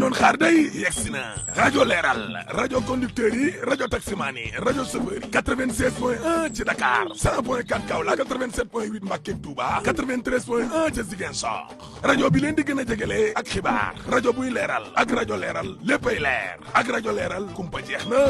doon xaar day yegsi na rajo leeral rajo conducteur yi rajo taximaan yi rajo chauffeur yi 96.1 ci Dakar 100.4 Kaolack 87.8 Mbacké Touba 93.1 ca Ziguinchor rajo bi leen di gën a jegele ak xibaar rajo buy leeral ak rajo leeral léppay leer ak rajo leeral kumpa jeex na.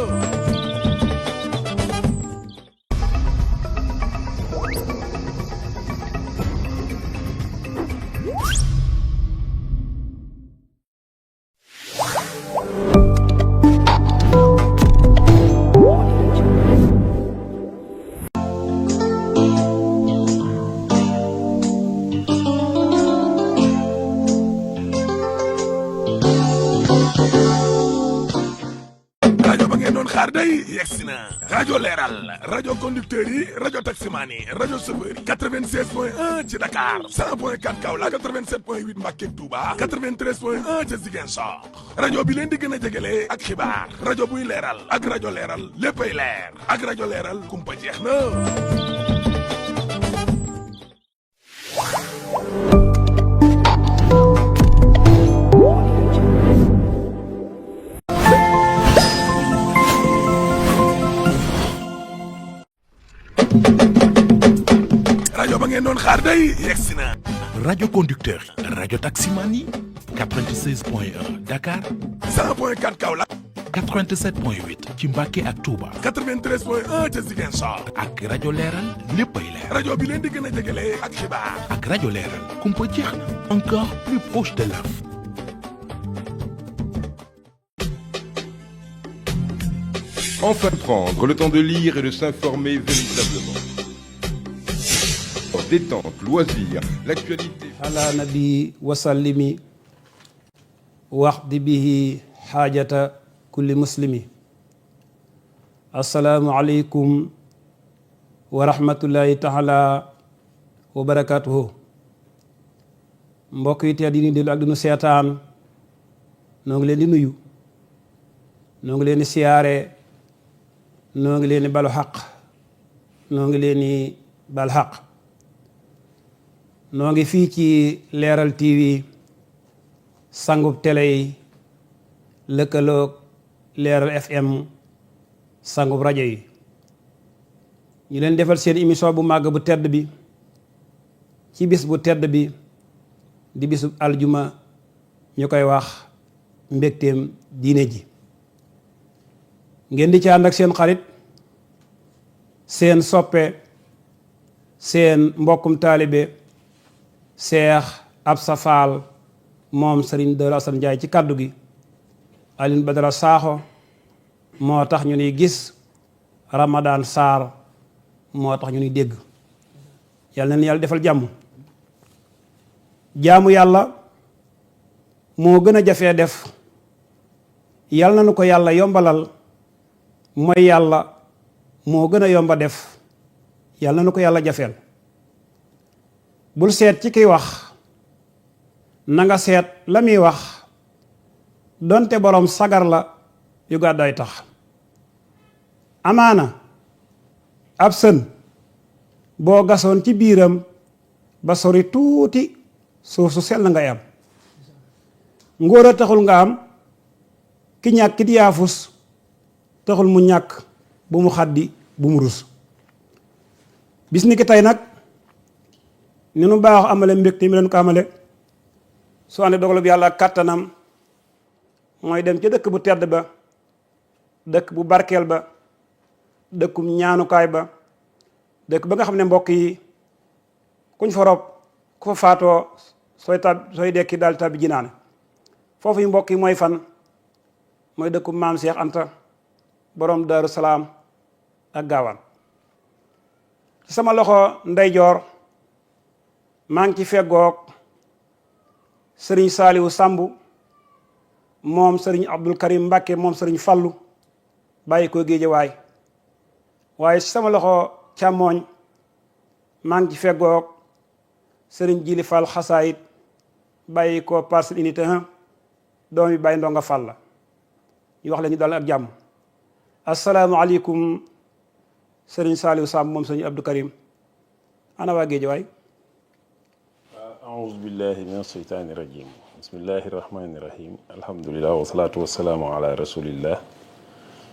xaar day yegsi na rajo leeral rajo conducteur yi rajo taximaan yi rajo chauffeur yi 96.1 ci Dakar 100.4 Kaolack 87.8 Mbacké Touba 93.1 ca Ziguinchor rajo bi leen di gën a jegele ak xibaar rajo buy leeral ak rajo leeral léppay leer ak rajo leeral kumpa jeex na. rajo ba ngeen doon xaar day yegsi na rajo conducteur yi rajo taximaan yi 96.1 Dakar 100.4 Kaolack 87.8 ci Mbacké ak Touba 93.1 ca Ziguinchor ak rajo leeral léppay leer rajo bi leen di gën a jegele ak xibaar ak rajo leeral kumpa jeex na encore plus proche de l'info. Enfin prendre le temps de lire et de s'informer véritablement. Détente, loisirs, l'actualité. ala nabi wasallimi waxdi bihi xaajata kulli muslimi. assalaamu aleykum wa rahmatullahi taala wa barakatuhu. mbokk yi tedd yi ni dellu ak dinu seetaan noo ngi leen di nuyu, noo ngi leen di siyaare, noo ngi leen di balu xaq, noo ngi leen di bal xaq. noo ngi fii ci leeral TV sangub télé yi lëkkaloog leeral FM sangub rajo yi ñu leen defal seen émission bu màgg bu tedd bi ci bis bu tedd bi di bisu aljuma ñu koy wax mbégteem diine ji. ngeen di ci ànd ak seen xarit, seen soppe, seen mbokkum taalibe Cheikh Absa Fall moom Serigne Darou Assane Ndiaye ci kaddu gi. Alioune Badara Sakho moo tax ñu nuy gis, Ramadan Sarr moo tax ñu nuy dégg. yàlla na yàlla defal jàmm. jaamu yàlla moo gën a jafee def, yàlla na nu ko yàlla yombalal. mooy yàlla moo gën a yomba def, yàlla na nu ko yàlla jafeel. bul seet ci kiy wax, na nga seet la muy wax donte boroom sagar la yu gàddaay tax. amaana ab sën boo gasoon ci biiram ba sori tuuti suuf su sell ngay am. ngóor a taxul nga am, ki ñàkk di yaafus taxul mu ñàkk, bu mu xaddi bu mu rus. bis ni ki tey nag ni nu baax amale mbégte mi leen ko amale su àndee dogal bi yàlla kàttanam mooy dem ci dëkk bu tedd ba, dëkk bu barkeel ba, dëkkum ñaanukaay ba, dëkk ba nga xam ne mbokk yi kuñ fa rob ku fa faatoo sooy dekki daal tàbbi jinaane. foofu yu mbokk yi mooy fan? mooy dëkkum maam Cheikh Anta borom Daaru Salaam ak Gaawaan. ci sama loxo ndeyjoor maa ngi ci feggoog sëriñ Saaliwu Sambu moom sëriñ Abdul Karim Mbàkke moom sëriñ Fallu bàyyi ko Géejawaay. waaye ci sama loxo càmmooñ maa ngi ci feggoog sëriñ Jili Fall Xasaayit bàyyi ko Parcelles Unité 1 doom yi bàyyi ndonga Fall la. ñu wax la ñu dal ak jàmm. asalaamaaleykum sëriñ Saaliwu Sambu moom sëriñ Abdul Karim, ana waa Géejawaay. أعوذ بالله من الشيطان الرجيم bismillahi rahmani rahim alhamdulilah wasalaatu wasalaamu ala rasulillah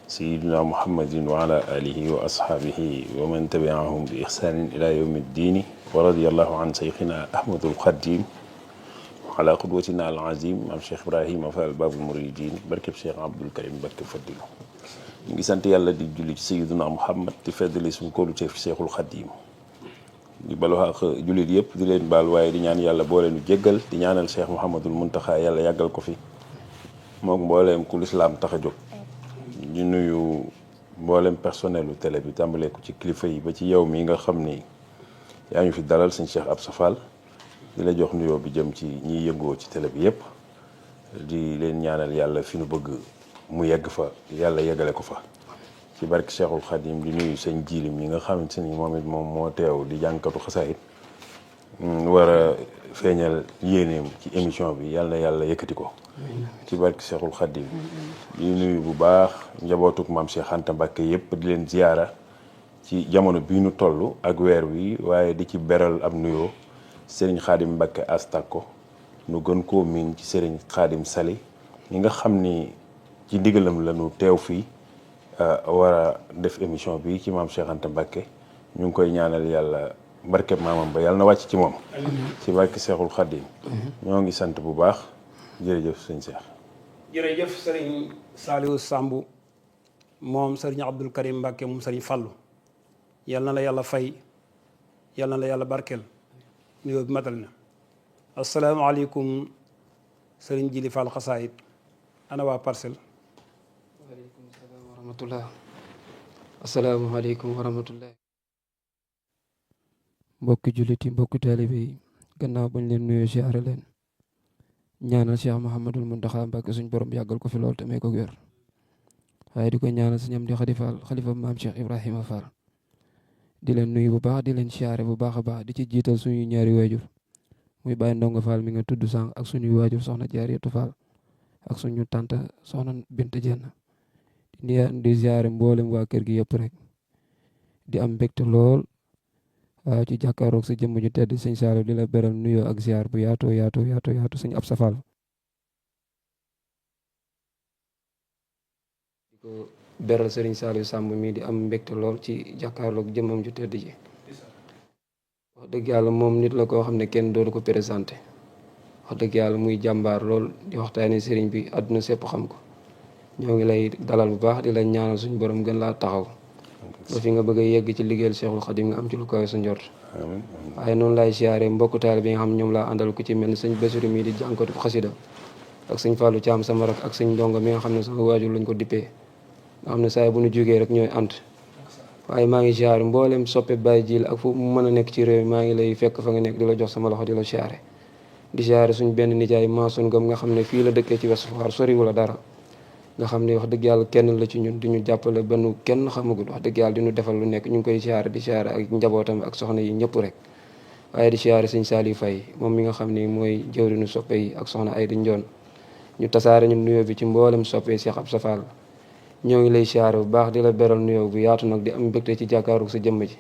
sayidina muhammadin wa ala alihi wa ashaabihi wa man tabiahum bi ihsanin ila yawmi ddini wa radiallahu an cheikhina ahmadul xadim ala qudwatina al azim am cheikh ibrahima fall babul muridin barkeb cheikh abdul karim barkeb faddilu ñu ngi sant yàlla di julli ci sayidina muhammad di feddali suñ kóolute fi cheikhul xadim di balu xaq jullit yëpp di leen baal waaye di ñaan yàlla boo leenu jéggal di ñaanal cheikh mouhamadul muntaxa yàlla yàggal ko fi mook mbooleem ku lislaam tax a jóg di nuyu mboolem personnel u télé bi tàmbalee ko ci kilifa yi ba ci yow mi nga xam ni yaa ñu fi dalal sëñ Cheikh Absa Fall di la jox nuyoo bi jëm ci ñiy yëngoo ci télé bi yëpp di leen ñaanal yàlla fi nu bëgg mu yegg fa yàlla yeggale ko fa ci barke Cheikhul Khadim di nuyu sëñ jiilim yi nga xamante ni moom it moom moo teew di jànkatu xasaayit war a feeñal yéeneem ci émission bi yàlla na yàlla yëkkati ko ci barke Cheikhul Khadim di nuyu bu baax njabootuk maam Cheikh Anta Mbacke yëpp di leen ziyaara ci jamono bii nu toll ak weer wi waaye di ci beral am nuyoo Serigne Khadim Mbacke Astako nu gën koo miin ci Serigne Khadim Sali ñi nga xam ni ci ndigalam la nu teew fii war a def émission bi ci maam Cheikh Anta Mbacke ñu ngi koy ñaanal yàlla barkeb maamam ba yàlla na wàcc ci moom ci barke Cheikhul Khadim ñoo ngi sant bu baax jërëjëf sëñ Cheikh. jërëjëf sëriñ Saliou Samb moom sëriñ Abdul Karim Mbacke moom sëriñ Fallu yal na la yàlla fay yal na la yàlla barkeel nuyoo bi matal na. asalaamaaleykum sëriñ Jili Fall xasaayit ana waa Parcelles. waaleykum salaam wa rahmatullah. asalaamaaleykum wa rahmatullah. mbokki jullit yi mbokki taalibe yi gannaaw bañ leen nuyoo siyaare leen ñaanal Cheikh Mouhamadul Mountakha Mbacke suñ borom yàggal ko fi lool te may ko wér waaye di ko ñaanal suñu am di xalifa maam Cheikh Ibrahima Fall di leen nuyu bu baax di leen siyaare bu baax a baax di ci jiital suñu ñaari waajur muy Baye Ndongo Fall mi nga tudd sànq ak suñuy waajur soxna Jaariyatu Fall ak suñu tante soxna Bint Jenn di siyaare mboolem waa kër gi yëpp rek di am mbégte lool waaw ci jàkkaaroog sa jëmm ju tedd sëñ Saliou di la beral nuyoo ak ziar bu yaatu sëñ Absa Fall di ko beral sëriñ Saliou Samb mi di am mbégte lool ci jàkkaarloog jëmmam ju tedd ji wax dëgg yàlla moom nit la koo xam ne kenn dootu ko présenté wax dëgg yàlla muy jàmbaar lool di waxtaane sëriñ bi àdduna sépp xam ko ñoo ngi lay dalal bu baax di la ñaanal suñu borom gën laa taxaw ba fi nga bëgg a yegg ci liggéeyal Cheikhul Khadim nga am ci lu kawe sa njort waaye noonu laay siyaare mbokku taal bi nga xam ñoom laa àndal ku ci mel ni sëñ Basiru mii di jànkatu xasida ak sëñ Fallou Thiam sama rak ak sëñ Ndongo mi nga xam ne sama waajur lañ ko dippee nga xam ne saa bu ñu jógee rek ñooy ànd waaye maa ngi siyaare mboolem soppe Baye Jil ak fu mu mën a nekk ci réew mi maa ngi lay fekk fa nga nekk di la jox sama loxo di la siyaare di siyaare suñ benn nijaay Mansour Ngom nga xam ne fii la dëkkee ci Ouest Foire soriwu la dara nga xam ne wax dëgg yàlla kenn la ci ñun di ñu jàppale ba nu kenn xamagul wax dëgg yàlla di ñu defal lu nekk ñu ngi koy siyaare di siyaare ak njabootam ak soxna yi ñëpp rek waaye di siyaare sëñ Saliou Faye moom mi nga xam ne mooy jëwriñu soppe yi ak soxna ay di njoon ñu tasaare ñu nuyoo bi ci mboolem soppe Cheikh Absa Fall ñoo ngi lay siyaare bu baax di la beral nuyoo bu yaatu nag di am mbégte ci jàkkaaru sa jëmm ji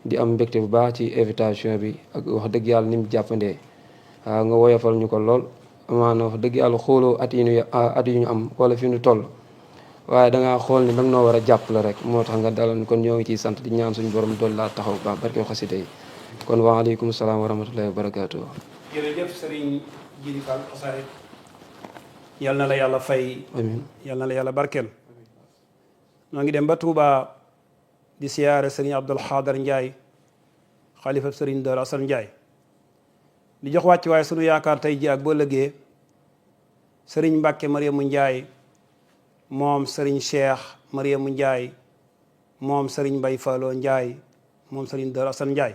di am mbégte bu baax ci invitation bi ak wax dëgg yàlla ni mu jàppandee waaw nga woyofal ñu ko lool amaana wax dëgg yàlla xooloo at yi ñu am wala fi ñu toll waaye dangaa xool ni danga noo war a jàppale rek moo tax nga dalal kon ñoo ngi ciy sant di ñaan suñu borom doon laa taxaw baax barke xasida yi kon waaleykum salaam wa rahmatullahi wa barakaatu. jërëjëf sëriñ Jili Fall xasaayit yal na la yàlla fay amiin yal na la yàlla barkeel noo ngi dem ba Touba di siyaare sëriñ Abdul Xaadar Njaay xalifa sëriñ Dor Asan Njaay di jox wàcc waaye sunu yaakaar tey ji ak boo lëggee sëriñ Mbàkke Mariamu Njaay moom sëriñ Cheikh Mariamu Njaay moom sëriñ Mbay Faloo Njaay moom sëriñ Dor Asan Njaay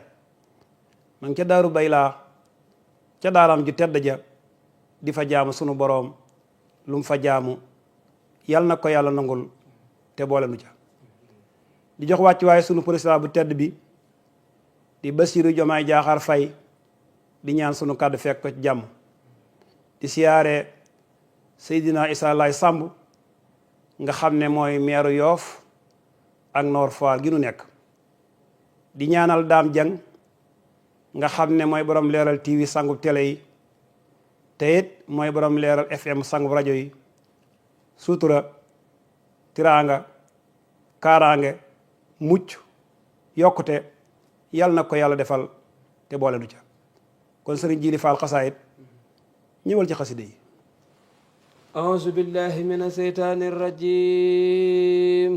man ca daaru bay laa ca daaraam ju tedd ja di fa jaamu sunu boroom lu mu fa jaamu yal na ko yàlla nangul te boole nu ca di jox wàcc waaye sunu président bu tedd bi di Bassirou Diomaye Diakhar Faye di ñaan sunu kàddu fekk ko ci jàmm di siyaare Seydina Issa Laye Samb nga xam ne mooy meeru Yoof ak Nord Foire gi nu nekk di ñaanal Daam Jang nga xam ne mooy borom Leeral TV sangub télé yi te it mooy borom Leeral FM sang rajo yi sutura tiraanga kaaraange mucc yokkute yal na ko yàlla defal te boole du ca kon sëriñ Jili Fall xasaayit ñëwal ci xaside yi أعوذ بالله من الشيطان الرجيم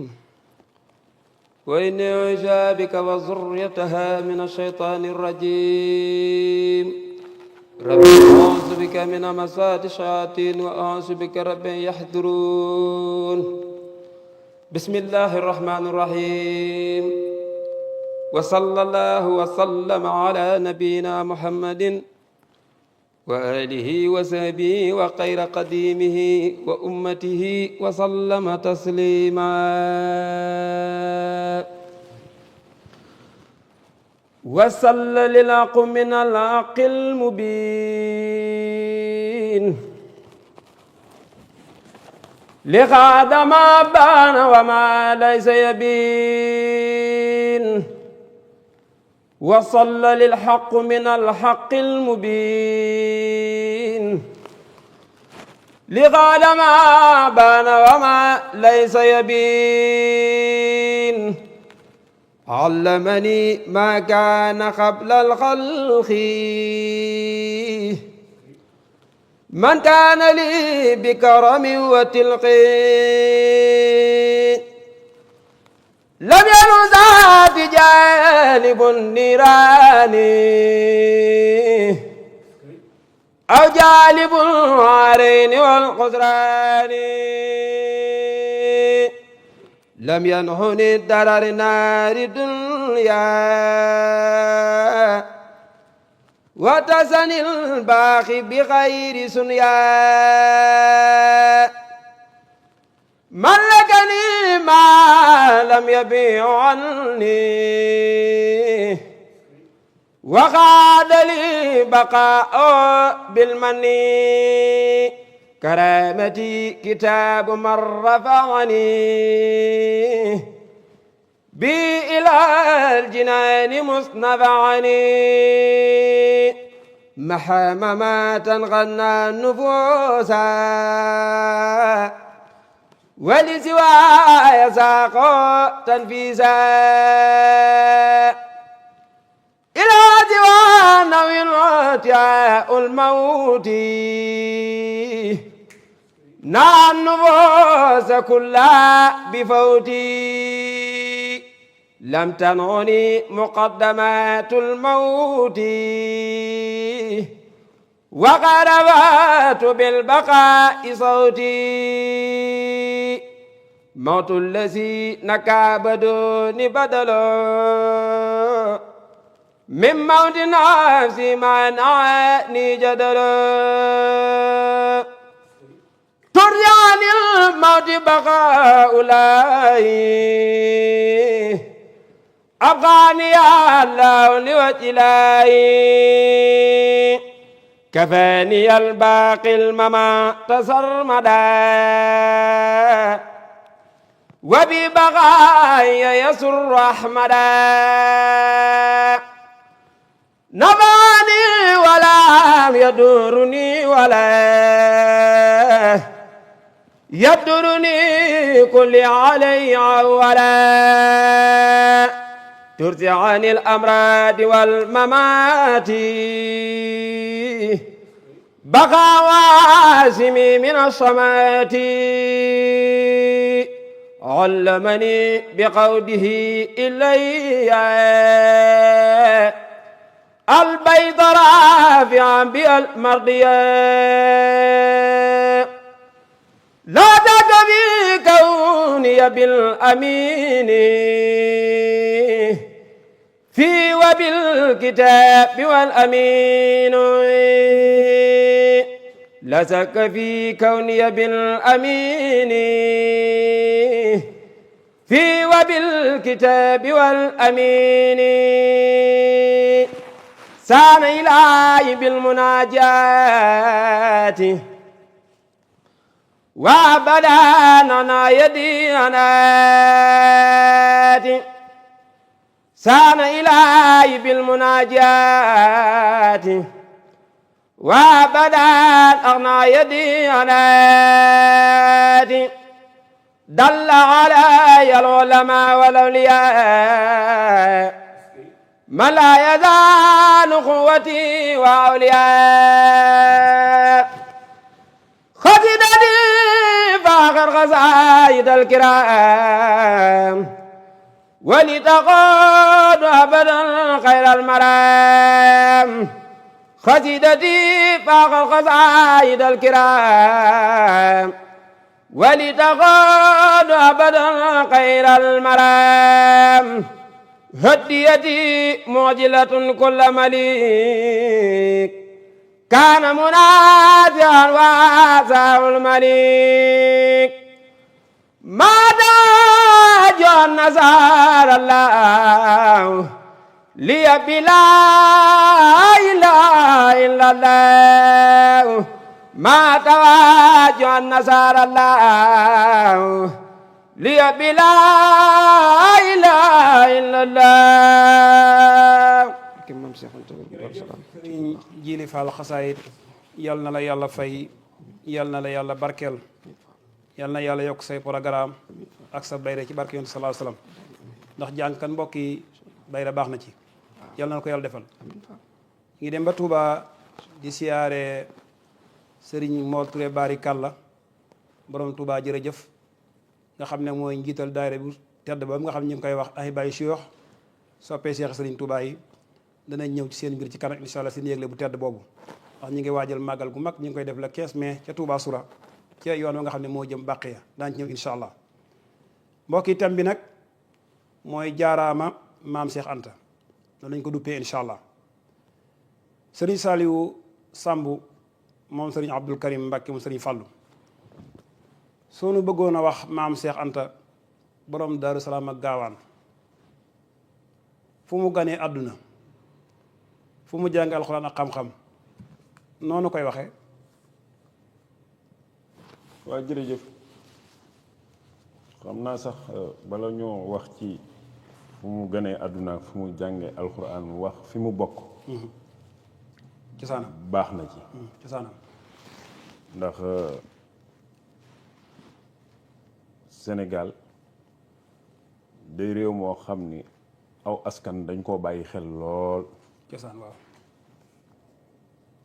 وإني أعوذ بك وذريتها من الشيطان الرجيم رب أعوذ بك من همزات الشياطين وأعوذ بك رب يحضرون بسم الله الرحمن الرحيم وصلى الله وسلم على نبينا محمد وآله وصحبه وخير قديمه وأمته وسلم تسليما وصل للحق من الحق المبين لغاد ما بان وما ليس يبين وصل للحق من الحق المبين لغاد ما بان وما ليس يبين علمني ما كان قبل الخلق من كان لي بكرم وتلقين لم ينزع في جانب النيران أو جانب العارين والقدران لم ينهني درر نار الدنيا وتسني الباقي بغير سنيا ملكني ما لم يبيع عني وقاد لي بقاء بالمني كرامتي كتاب من رفعني بي إلى الجنان مصنفعني محامما تنغنى النفوس ولسواي ساق تنفيسا إلى ديوان وينعتياء الموت نعى النفوس كلها بفوتي لم تنعني مقدمات الموت وقربت بالبقاء صوتي موت الذي نكابدني بدلا من موت نفسي ما نعني جدلا ترجعني الموت بقاء لاي أبقاني الله لوجه لاي كفاني الباقي الممات سرمدا وببغايا يسر أحمدا نباني ولا يدورني ولا يدرني كل علي ولا ترجع عن الأمراض والممات بقى واسمي من الصمات علمني بقوله إلي البيض رافعا بالمرضية لا تكفي كوني بالأمين في وبالكتاب والأمين لا شك في كوني بالأمين في وبالكتاب والأمين سان إلهي بالمناجات وابدانا يدي أناتي سان إلهي بالمناجات وابدا اغنى يدي عنادي دل علي العلماء والاولياء ما لا يزال قوتي واولياء خددني فاخر قصائد الكرام ولتقود ابدا خير المرام خددتي فاخر قصائد الكرام ولتقود ابدا خير المرام هديتي معجلة كل مليك كان منازعا واسع المليك ما داج النصارى الله لي بلا اله الا الله ما تواجه النصارى الله لي بلا إله إلا الله sëriñ Jili Fall xasaayit yal na la yàlla fay yal na la yàlla barkeel yal na yàlla yokk say programme ak sa bayre ci barke yonent sallallahu alayhi wasallam ndax jàngkan mbokk yi bayre baax na ci yal na ko yàlla defal ngi dem ba Touba di siyaare sëriñ Mor Touré Bari Kalla borom Touba jërëjëf nga xam ne mooy njiital daayira bu tedd ba nga xam ne ñu ngi koy wax ay bàyyi siyoox soppee Seex Sëriñ Touba yi danañ ñëw ci seen mbir ci kanam incha allah seen yégle bu tedd boobu ndax ñu ngi waajal màggal gu mag ñu ngi koy def le 15 mai ca Touba Soura ca yoon wa nga xam ne moo jëm Baqiya daañu ci ñëw incha allah mbokk yi thème bi nag mooy jaaraama maam Cheikh Anta loolu lañ ko duppee incha allah Sëriñ Saliou Samb moom Sëriñ Abdul Karim Mbàkke mu Sëriñ Fallu soo nu bëggoon a wax maam Cheikh Anta borom Daaru Salaam ak gaawaan fu mu ganee àdduna fu mu jàng alxuraan ak xam-xam noonu koy waxee. waaw jërëjëf xam naa sax bala ñoo wax ci fu mu ganee àdduna fu mu jàngee alxuraan wax fi mu bokk. cosaanam baax na ci. cosaanam ndax Sénégal day réew moo xam ni aw askan dañ koo bàyyi xel lool. cosaan waaw.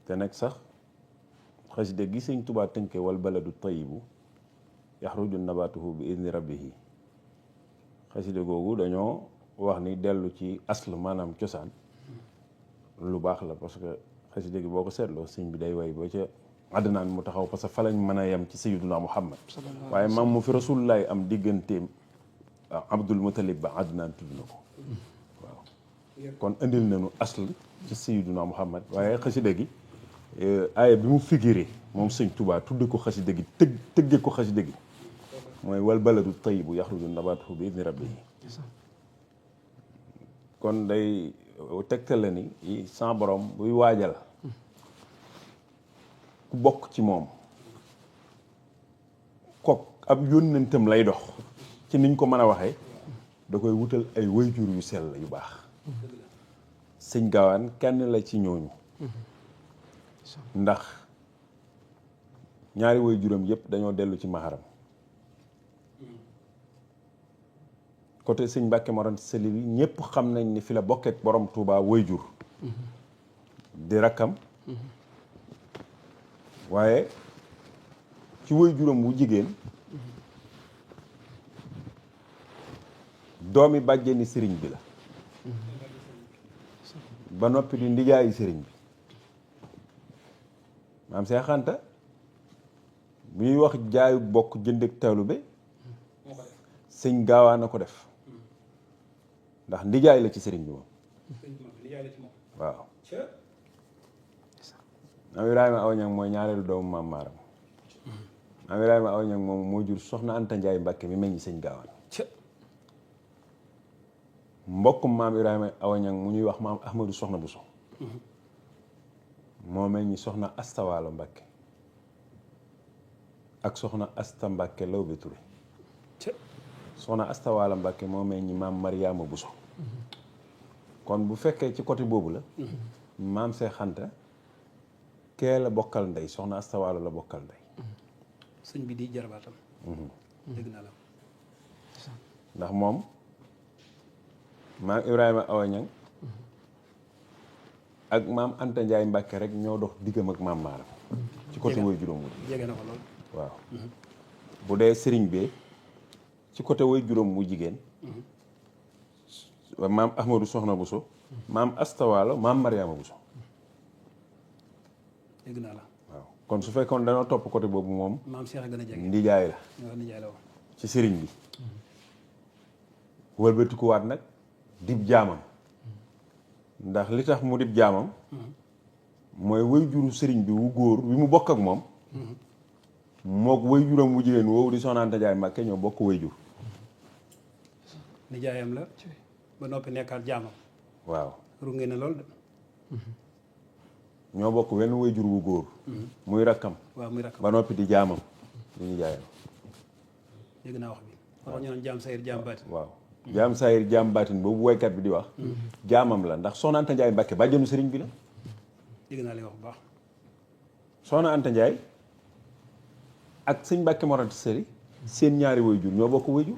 te nag sax xasida gi Sëñ Tuubaa tënke wal baladu tayyibu yaxruju nabatuhu bi idni rabbihi xasida googu dañoo wax ni dellu ci asl maanaam cosaan lu baax la parce que xasida gi boo ko seetloo sëñ bi day way ba ca àddinaan mu taxaw parce que fa lañ mën a yem ci sayyiduna Muhammad waaye maam mu fi rasulullaay am digganteem Abdul Mutalib ba àddinaan tudd na ko waaw kon indil nañu asl ci sayyiduna Muhammad waaye xasida gi aaya bi mu figuré moom sëñ Tuubaa tudde ko xasida gi tëgge ko xasida gi mooy wal baladu tayyibu yaxruju nabatuhu bi idni rabbihi kon day tegtal la ni sa borom buy waajal ku bokk ci moom kook ab yónnentam lay dox ci niñ ko mën a waxee da koy wutal ay wayjur yu sell yu baax sëñ Gaawaan kenn la ci ñooñu ndax ñaari wayjuram yëpp dañoo dellu ci maharam côté sëñ Mbàkke Mor Anta Sali bi ñëpp xam nañ ni fi la bokkeek borom Touba wayjur di rakkam waaye ci wayjuram wu jigéen doomi bàjjeni sëriñ bi la ba noppi di ndijaayi sëriñ bi maam Seex Anta bi ñuy wax jaayu bokk jëndeg taalube sëñ Gaawaan a ko def ndax ndijaay la ci sëriñ bi moom waaw maam Ibrahima Awa Ñaŋ mooy ñaareelu doomu maam Maaram maam Ibrahima Awa Ñaŋ moom moo jur soxna Anta Njaay Mbàkke mi meññi sëñ Gaawaan mbokkum maam Ibrahima Awa Ñaŋ mu ñuy wax maam Ahmadu Soxna Buso moo meññi soxna Asta Waalo Mbàkke ak soxna Asta Mbàkke Lawbe Ture soxna Asta Waalo Mbàkke moo meññi maam Mariyaama Buso kon bu fekkee ci côté boobu la maam Seex Anta kee la bokkal ndey soxna Asta Waalo la bokkal ndey. sëñ bi di jarbaatam. dégg naa la. ndax moom maam Ibrahima Awa Ñang ak maam Anta Ndiaye Mbàkke rek ñoo dox diggam ak maam Maaram ci côté way juróom wu jege na ko lool. waaw bu dee sëriñ bee ci côté way juróom mu jigéen maam Ahmadou Soxna Bousso maam Asta Waalo maam Mariama Bousso dégg naa la. waaw kon su fekkoon dañoo topp côté boobu moom maam Cheikh a gën a jege. ndijaay la waaw nijaay la woon. ci sëriñ bi wëlbatikuwaat nag dib jaamam ndax li tax mu dib jaamam mooy way juru sëriñ bi wu góor wi mu bokk ak moom mook way juram wu jigéen woowu di Soxna Anta Njaay Mbàkke ñoo bokk way jur nijaayam la ba noppi nekkaat jaamam. waaw runge na lool de. ñoo bokk wenn way jur wu góor muy rakkam waaw muy rakkam ba noppi di jaamam di nijaayam dégg naa wax bi. wax ñu naan jaam sayir jaam baati. waaw jaam saayir jaam baatin boobu woykat bi di wax jaamam la ndax Soxna Anta Njaay Mbàkke bàjjanu sëriñ bi la dégg naa li wax bu baax. Soxna Anta Njaay ak sëñ Mbàkke Mor Anta Sali seen ñaari way jur ñoo bokk way jur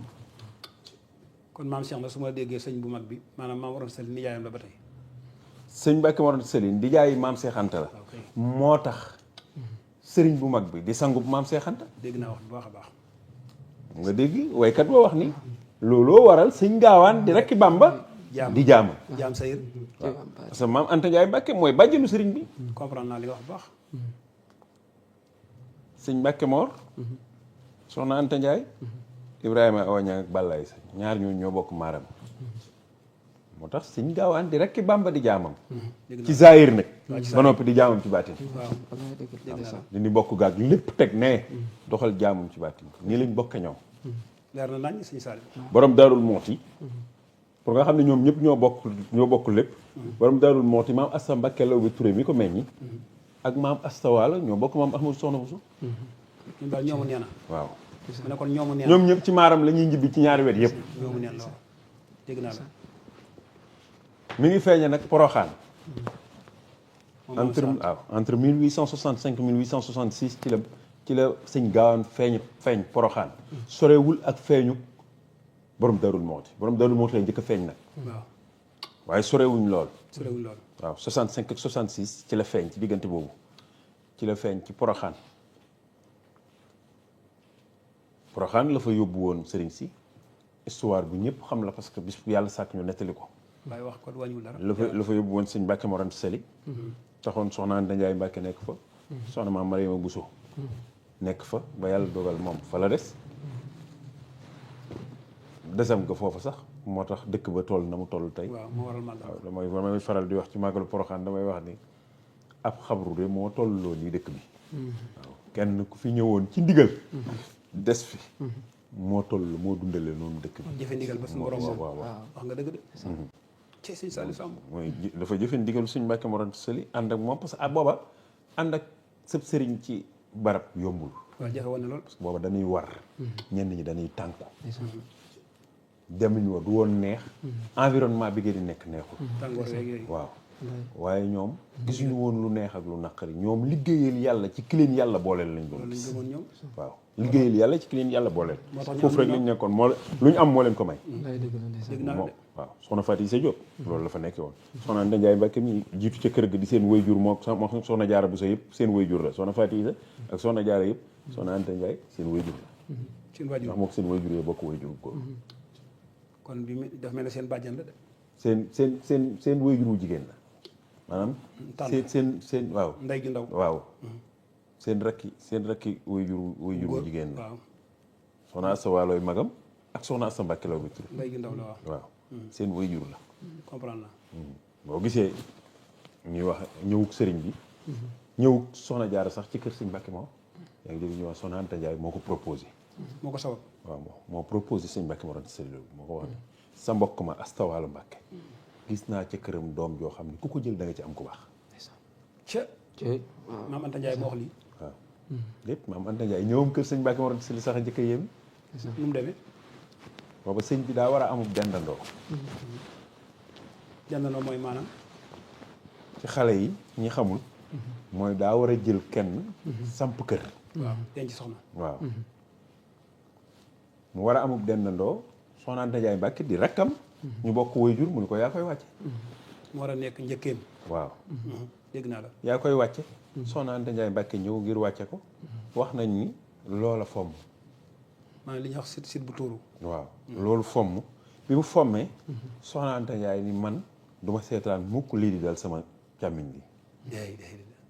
kon maam Cheikh na su ma déggee sëñ bu mag bi maanaam maam waroon sëñ nijaayam la ba tey. sëñ Mbàkke Mor Anta Sali di jaayi maam Seex Anta la moo tax sëriñ bu mag bi di sangub maam Seex Anta dégg naa wax bu baax a baax. nga dégg waykat boo wax ni looloo waral sëñ gaawaan di rekki Bàmba di jaamam jaam sayir. parce que maam Anta Njaay Mbàkke mooy bàjjenu sëriñ bi comprendre naa li nga wax bu baax. sëñ Mbàkke Mor Soxna Anta Njaay Ibrahima Awa Ñang ak Bàllaay sa ñaar ñoo ñoo bokk maaram moo tax sëñ gaawaan di rekki Bàmba di jaamam ci zaahir nag ba noppi di jaamam ci baatin waaw di bokk gaag lépp teg ne doxal jaamam ci baatin nii lañ bokke ñoom leer na nañ sëñ Saliou. borom Daarul Mooti pour nga xam ne ñoom ñëpp ñoo bokk lépp borom Daarul Mooti maam Asta Mbàkke Law bi Touré mi ko meññi ak maam Asta Waalo ñoo bokk maam Ahmadou Soxna Bousso ñun daal ñoomu nee na. waaw mu ne kon ñoomu nee na. ñoom ñëpp ci maaram la ñuy njibbi ci ñaari wet yëpp ñoomu neen la waaw dégg naa la. mi ngi feeñe nag Poroxaan moom entre 1865 1866 ci la sëñ gaawaan feeñ Poroxaan sorewul ak feeñu borom Daarul Mooti borom Daarul Mooti lay njëkk a feeñ nag waaw waaye sorewuñ lool sorewuñ lool. waaw 65 ak 66 ci la feeñ ci diggante boobu ci la feeñ ci Poroxaan Poroxaan la fa yóbbu woon sëriñ si histoire bu ñëpp xam la parce que bis bu yàlla sàkk ñu nettali ko waaye wax ko wàññiwul dara. la fa yóbbu woon sëñ Mbàkke Mor Anta Sali taxoon Soxna Anta Njaay Mbàkke nekk fa soxna maam Mariama Bousso nekk fa ba yàlla dogal moom fa la des desam nga foofa sax moo tax dëkk ba toll na mu toll tey waaw moo waral màggal. waaw damay faral di wax ci màggalu Poroxaan damay wax ni ab xabru de moo tolloo nii dëkk bi waaw kenn ku fi ñëwoon ci ndigal des fi moo dundale noonu dëkk bi jëfe ndigal ba suñu borom moom waaw wax nga dëgg de. ci sëñ Saliou Samb. mooy dafa jëfe ndigal suñ Mbàkke Mor Anta Sali ànd ak moom parce que booba ànd ak sëb sëriñ ci barab yombul waaw jafe woon na lool. booba dañuy war ñenn ñi dañuy tànku demuñ wa du woon neex environnement bi ngeen di nekk neexul tàngoor weeg yooyu. waaw waaye ñoom gisuñu woon lu neex ak lu naqari ñoom liggéeyal yàlla ci ki leen yàlla booleel lañ doon loolu lañ gis gëmoon ñoom. waaw liggéeyal yàlla ci ki leen yàlla booleel moo tax ñu foofu rek lañ nekkoon moo lu ñu am moo leen ko may dégg naa moom de. waaw soxna Fatou Issa Diop loolu la fa nekkee woon soxna Anta Njaay Mbàkke mi jiitu ca kër ga di seen wayjur moo soxna Jaara Buso yëpp seen wayjur la soxna Fatou Issa ak soxna Jaara yëpp soxna Anta Njaay seen wayjur la seen waajur ndax mook seen wayjur yi bokk wayjur góor kon bi mu dafa mel ne seen bàjjan la de. seen wayjur wu jigéen la maanaam tànn seen waaw ndey ju ndaw. waaw seen rakki wayjur wu jigéen la waaw soxna Asta Waalooy magam ak soxna Asta Mbàkke Law bi tur ndey ju ndaw la waaw. waaw seen wayjur la comprendre naa. boo gisee ñuy wax ñëwuk sëriñ bi ñëwuk soxna Jaara sax ci kër sëñ Mbàkke moom yaa ngi dégg ñuy wax soxna Anta Njaay moo ko proposé moo ko sabab. waaw moo proposé sëñ Mbàkke Mor Anta Sali moo ko wax ne sa mbokk ma Asta Waalo Mbàkke gis naa ca këram doom joo xam ne ku ko jël da nga ci am ku baax ca maam Anta Njaay moo wax lii. waaw lépp maam Anta Njaay ñëwam kër sëñ Mbàkke Mor Anta Sali sax a njëkk a yéem nu mu demee. booba sëñ bi daa war a amub dendandoo jàndandoo mooy maanaam. ci xale yi ñi xamul mooy daa war a jël kenn samp kër. waaw denc soxna. waaw mu war a amub dendandoo soxna Anta Ndiaye Mbacke di rakkam. ñu bokk waajur mu ni ko yaa koy wàcce. mu war a nekk njëkkeem. waaw dégg naa la. yaa koy wàcce. soxna Anta Ndiaye Mbacke ñëw ngir wàcce ko. wax nañ ni loola fomm. maanaam li ñuy wax sit bu tuuru. waaw loolu fomm bi mu fommee. soxna Anta Ndiaye ni man du ma seetaan mukk lii di dal sama càmmiñ bi.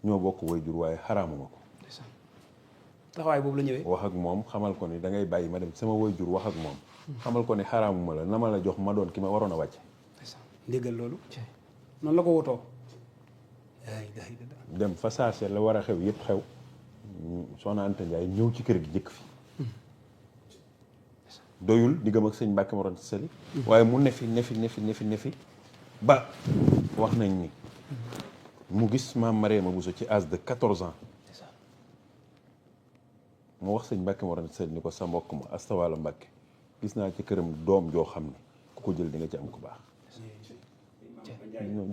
ñoo bokk waajur waaye xaraamuma ko. taxawaay boobu la ñëwee. wax ak moom xamal ko ni da ngay bàyyi ma dem sama waajur wax ak moom. xamal ko ni xaraamuma la na ma la jox ma doon ki ma waroon a wàcce. ndéggal loolu. noonu la ko wutoo. dem fa saase la war a xew yëpp xew. soxna Anta Ndiaye ñëw ci kër gi jëkk fi. doyul diggam ak sëñ Mbàkke Mor Anta Sali. waaye mu nefi ba wax nañ ni mu gis maam Mariama Bousso ci âge de 14 ans. mu wax sëñ Mbàkke Mor Anta Sali ni ko sa mbokk ma Asta Walo Mbàkke gis naa ci këram doom joo xam ne ku ko jël di nga ci am ku baax.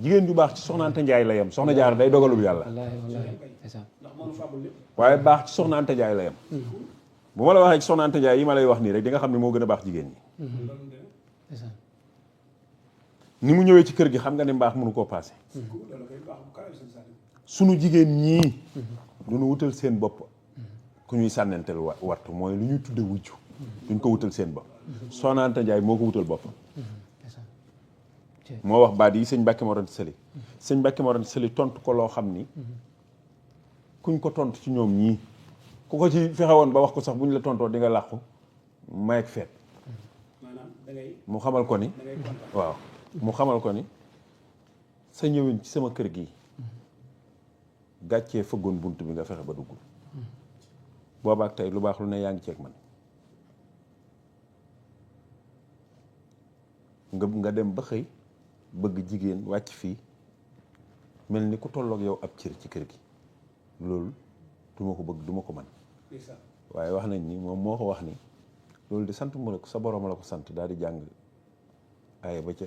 jigéen ju baax ci soxna Anta Ndiaye la yem soxna Jaara day dogalub yàlla. waaye baax ci soxna Anta Ndiaye la yem. bu ma la waxee ci soxna Anta Ndiaye yi ma lay wax nii rek di nga xam ne moo gën a baax jigéen ñi. ni mu ñëwee ci kër gi xam nga ne mbaax mënu koo paase. sunu jigéen ñii. du ñu wutal seen bopp. ku ñuy sànnanteel wartu mooy lu ñuy tudde wujju. duñ ko wutal seen bopp. soxna Anta Ndiaye moo ko wutal boppam. moo wax baat yi sëñ Mbàkke Mor Anta Sali. sëñ Mbàkke Mor Anta Sali tontu ko loo xam ni. kuñ ko tontu ci ñoom ñii. ku ko ci fexe woon ba wax ko sax bu ñu la tontoo di nga làqu may ak feet. mu xamal ko ni. waaw mu xamal ko ni. sa ñëwin ci sama kër gi. gàccee fëggoon bunt bi nga fexe ba duggul. boobaak tey lu baax lu ne yaa ngi ceeg man. nga dem ba xëy bëgg jigéen wàcc fii mel ni ku tolloog yow ab cër ci kër gi loolu duma ko bëgg duma ko man waaye wax nañ ni moom moo ko wax ni loolu di sant mu la ko sa borom la ko sant daal di jàng aaya ba ca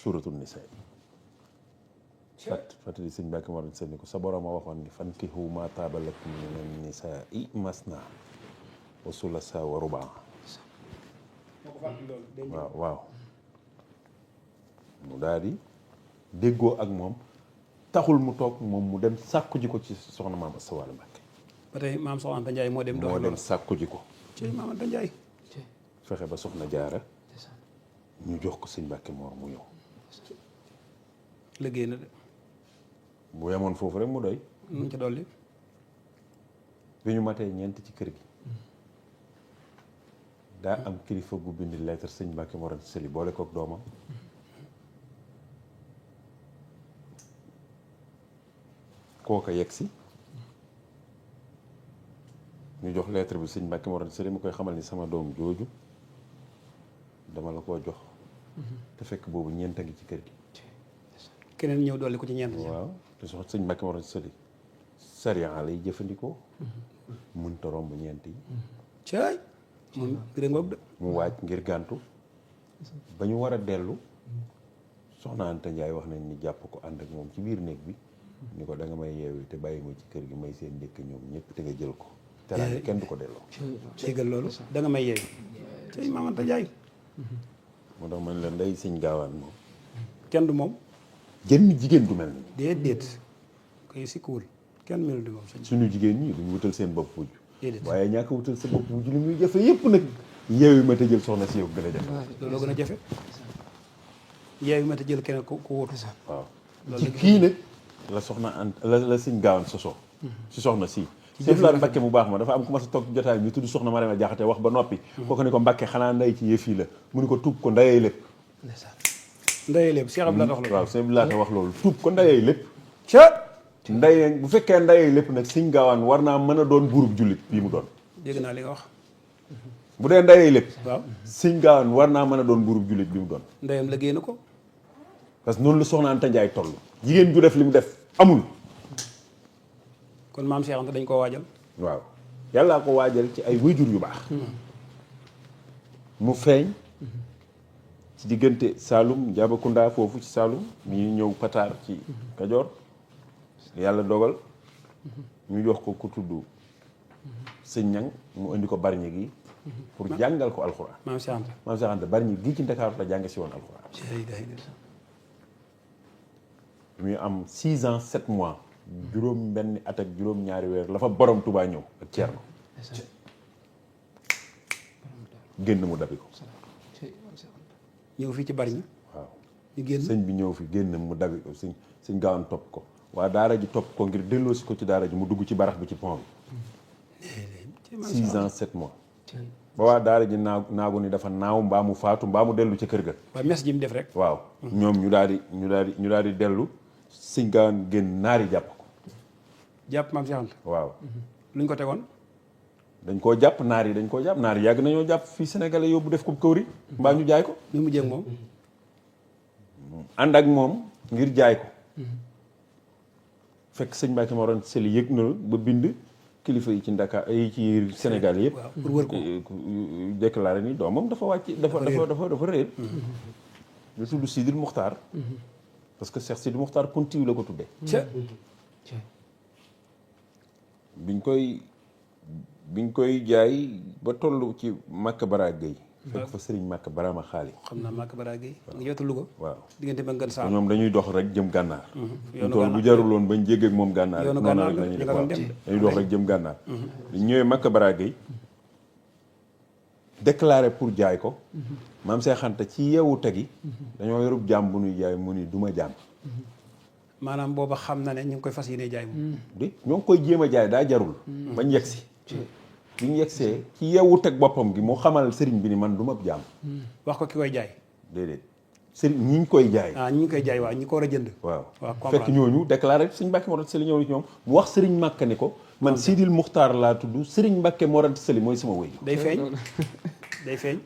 suuratul nisaa fàttali sëñ Mbàkke Mor Anta Sali ko sa borom a waxoon ni fankihu maa taaba lakum mina nisaa'i masnaa wa sulaasa wa rubaa. waaw mu daal di déggoo ak moom taxul mu toog moom mu dem sàkku ji ko ci soxna maam Asta Walo Mbàkke. ba tey maam soxna Anta Ndiaye moo dem sàkku ji ko ci maam Anta Ndiaye. fexe ba soxna Jaara ñu jox ko sëñ Mbàkke Mor mu ñëw. liggéey na de. bu yemoon foofu rek mu doy. mu ci dolli. bi ñu matee ñeent ci kër gi. daa am kilifa gu bind lettre sëñ Mbàkke Mor Anta Sali boole kook doomam. kooka yegg si. ñu jox lettre bi sëñ Mbàkke Mor Anta Sali mu koy xamal ni sama doom jooju dama la koo jox. te fekk boobu ñeent a ngi ci kër gi. keneen ñëw dolli ko ci ñeent. waaw te sox sëñ Mbàkke Mor Anta Sali sariya lay jëfandikoo. mënta romb ñeent yi. caay moom gërëm ngoog de. mu waaj ngir gàntu. ba ñu war a dellu. soxna Anta Ndiaye wax nañ ni jàpp ko ànd ak moom ci biir néeg bi. ni ko da nga may yeewi te bàyyi ma ci kër gi may seen njëkk ñoom ñëpp te nga jël ko. te kenn du ko delloo. déggal loolu da nga may yeewi. caay maam Anta Ndiaye. moo tax man la ndey sëñ gaawaan moom. kenn du moom. jënn jigéen du mel ni. déedéet koy sikkuwul kenn melu di moom. suñu jigéen ñi duñ wutal seen bopp wujj. déedéet waaye ñàkk wutal sa bopp wujj li muy jafe yëpp nag. yeewi ma te jël soxna si yow gën a jafe. looloo gën a jafe. yeewi ma te jël keneen ku wóotu. waaw ci kii nag la soxna Anta la sëñ gaawaan sosoo. si soxna si. Sëñ Laat Mbàkke mu baax ma dafa am ku ma sa toog jotaay ñu tudd soxna Mariama Jaxate wax ba noppi. kooku ni ko Mbàkke xanaa nday ci yëf yi la mu ni ko tuub ko ndayee lépp. ndayee lépp Cheikh Abdoulaye wax loolu. waaw Sëñ Laat wax loolu tuub ko ndayee lépp. ca ndayee bu fekkee ndayee lépp nag sëñ gaawaan war naa mën a doon buurub jullit bii mu doon. dégg naa li nga wax. bu dee ndayee lépp. waaw sëñ gaawaan war naa mën a doon buurub jullit bi mu doon. ndeyam liggéey na ko. parce que noonu la soxna Anta Ndiaye toll. jigéen ju def li mu def amul. kon maam Cheikh Anta dañ koo waajal. waaw yàllaa ko waajal ci ay wayjur yu baax. mu feeñ. ci diggante Saalum Njaabakunda foofu ci Saalum mi ñëw Pataar ci Kajoor. yàlla dogal ñu jox ko ku tudd sëñ ñang mu indi ko Bargny gi pour jàngal ko alxuraan. maam Cheikh Anta. maam Cheikh Anta Bargny gii ci Ndakaaru la jàng si woon alxuraan. muy am 6 ans 7 mois. juróom benn at ak juróom ñaari weer la fa borom Touba ñëw ak Thierno. génn mu dabi ko. ñëw fii ci Bargny. waaw ñu génn sëñ bi ñëw fi génn mu dabi ko sëñ gaawaan topp ko. waa daara ji topp ko ngir delloosi ko ci daara ji mu dugg ci barax bi ci pont bi. 6 ans 7 mois. ba waa daara ji naagu ni dafa naaw mbaa mu faatu mbaa mu dellu ci kër ga. waaye mes ji mu def rek. waaw ñoom ñu daal di dellu sëñ gaawaan génn naari jàpp ko. jàpp maam Cheikh Anta. waaw. luñ ko tegoon. dañ koo jàpp naar yi yàgg nañoo jàpp fii sénégalais yóbbu def ko këwri mbaa ñu jaay ko. ñu mujjee ak moom. ànd ak moom ngir jaay ko. fekk sëñ Mbacke Mor Anta Sali yëg na ba bind kilifa yi ci Dakar yi ci Sénégal yëpp. pour wër ko déclaré ni doomam dafa wàcc dafa réer. lu tudd Sidil Muxtaar. parce que Cheikh Sidil Muxtaar Kuntiyu la ko tuddee. biñ koy jaay ba toll ci Makka Bara Gueye. fekk fa Serigne Makka Barama Xaali. xam naa Makka Bara Gueye. nga yottu Louga. waaw diggante ba ngeen saa. ñoom dañuy dox rek jëm gànnaar. yoonu tool bu jaruloon bañ jéggeeg moom gànnaar. yoonu noonu gànnaar rek lañuy def la waaw dem. dañuy dox rek jëm gànnaar. ñu ñëwee Makka Bara Gueye déclaré pour jaay ko. maam Cheikh Anta ci yeewu tegi. dañoo yorub jaam bu nuy jaay mu ni du ma jaam. maanaam booba xam na ne ñu ngi koy fas yéene jaay moom. ñoo ngi koy jéem a jaay daa jarul. bañ yegg si. bi ñu yegsee ci yeewu teg boppam gi mu xamal sëriñ bi ni man du ma jaam. wax ko ki koy jaay. déedéet sëriñ ñi ñu koy jaay. ñi ñu koy jaay waaw ñi ko war a jënd. waaw comprendre fekk ñooñu déclaré sëriñ Mbacke Mor Anta Sali ñëw na ci ñoom mu wax sëriñ Makka ni ko man Sidil Muxtaar laa tudd sëriñ Mbacke Mor Anta Sali mooy sama wéy. day feeñ day feeñ.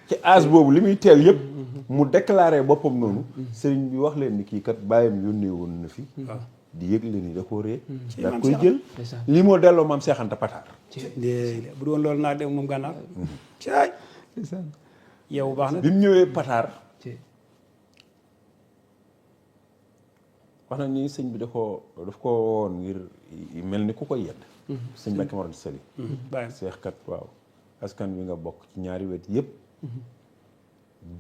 ci âge boobu li muy teel yëpp. mu déclaré boppam noonu. sëriñ bi wax leen ni kii kat bàyyam yónnee woon na fi. di yëgle ni da koo ree da koy jël lii moo delloo maam Cheikh Anta Pataar. bu doon loolu naa dem moom gànnaar. caay. yow baax na. bi mu ñëwee Pataar. wax na ni sëñ bi daf ko woon ngir mel ni ku koy yedd. sëñ Mbacke Mor Anta Sali. bàyyi Cheikh kat waaw askan wi nga bokk ci ñaari wet yëpp.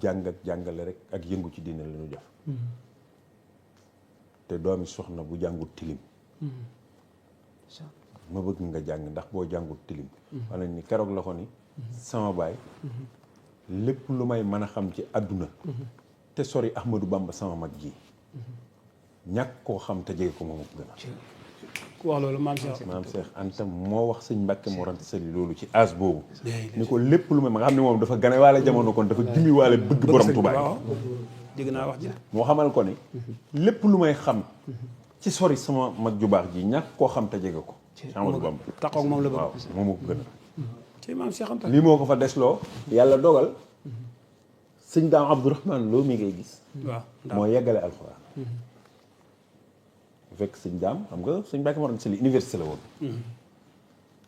jàng ak jàngale rek ak yëngu ci diine la ñu def. te doomi soxna bu jàngut tilim. ma bëgg nga jàng ndax boo jàngut tilim. wala ni keroog la ko ni. sama baay. lépp lu may mën a xam ci àdduna. te sori Ahmadou Bamba sama mag ji. ñàkk koo xam te jege ko moom ak gën a. ku wax loolu maam Cheikh. maam Cheikh Anta moo wax sëñ Mbacke Mor Anta Sali loolu ci âge boobu. ni ko lépp lu may ma nga xam ne moom dafa gane waale jamono kon dafa jumi waale bëgg borom Tuubaa. dégg naa wax ji. moo xamal ko ni. lépp lu may xam. ci sori sama mag ju baax ji ñàkk koo xam te jege ko. Ahmadou Bamba taxaw moom la bëgg. waaw moom moo ko gën a. ci maam Cheikh Anta. lii moo ko fa desloo. yàlla dogal. sëñ Daam Abdourahmane Lo mi ngay gis. waaw moo yeggale alxuraan. fekk sëñ Daam xam nga sëñ Mbacke Mor Anta Sali université la woon.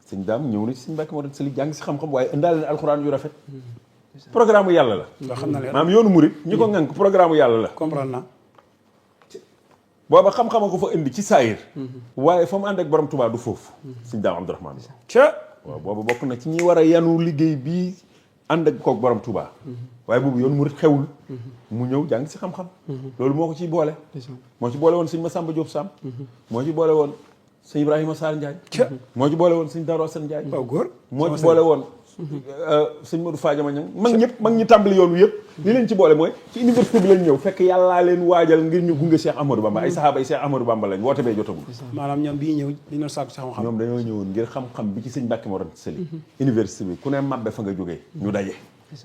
sëñ Daam ñëw na ci sëñ Mbacke Mor Anta Sali jàng si xam-xam waaye indaale na alxuraan yu rafet. programme yàlla la. nga xam na leen maam yoonu murit ñi ko ŋànk programme yàlla la. comprendre naa. booba xam-xama ko fa indi ci saayir. waaye fa mu ànd ak borom Tuubaa du foofu. sëñ Daam Abdourahmane. waaw boobu bokk na ci ñi war a yanu liggéey bii ànd ak koog borom Tuubaa. waaye boobu yoonu murit xewul. mu ñëw jàng si xam-xam. loolu moo ko ciy boole. moo ci boole woon sëñ Massamba Diop Sam. moo ci boole woon sëñ Ibrahima Sarr Ndiaye. moo ci boole woon sëñ Darou Assane Ndiaye. waaw góor moo ci boole woon. sëñ Modou Fadiama Niang mag ñi tàmbali yoon wi yëpp. li leen ci boole mooy ci université bi lañ ñëw fekk yàllaa leen waajal ngir ñu gunge Cheikh Ahmadou Bamba ay sahaaba yi Cheikh Ahmadou Bamba lañ woote bee jotagul. maanaam ñoom bii ñëw li ñu sàkku sax xam. ñoom dañoo ñëwoon ngir xam-xam bi ci sëñ Mbacke Mor Anta Sali. université bi ku ne mabbe fa nga jógee ñu daje.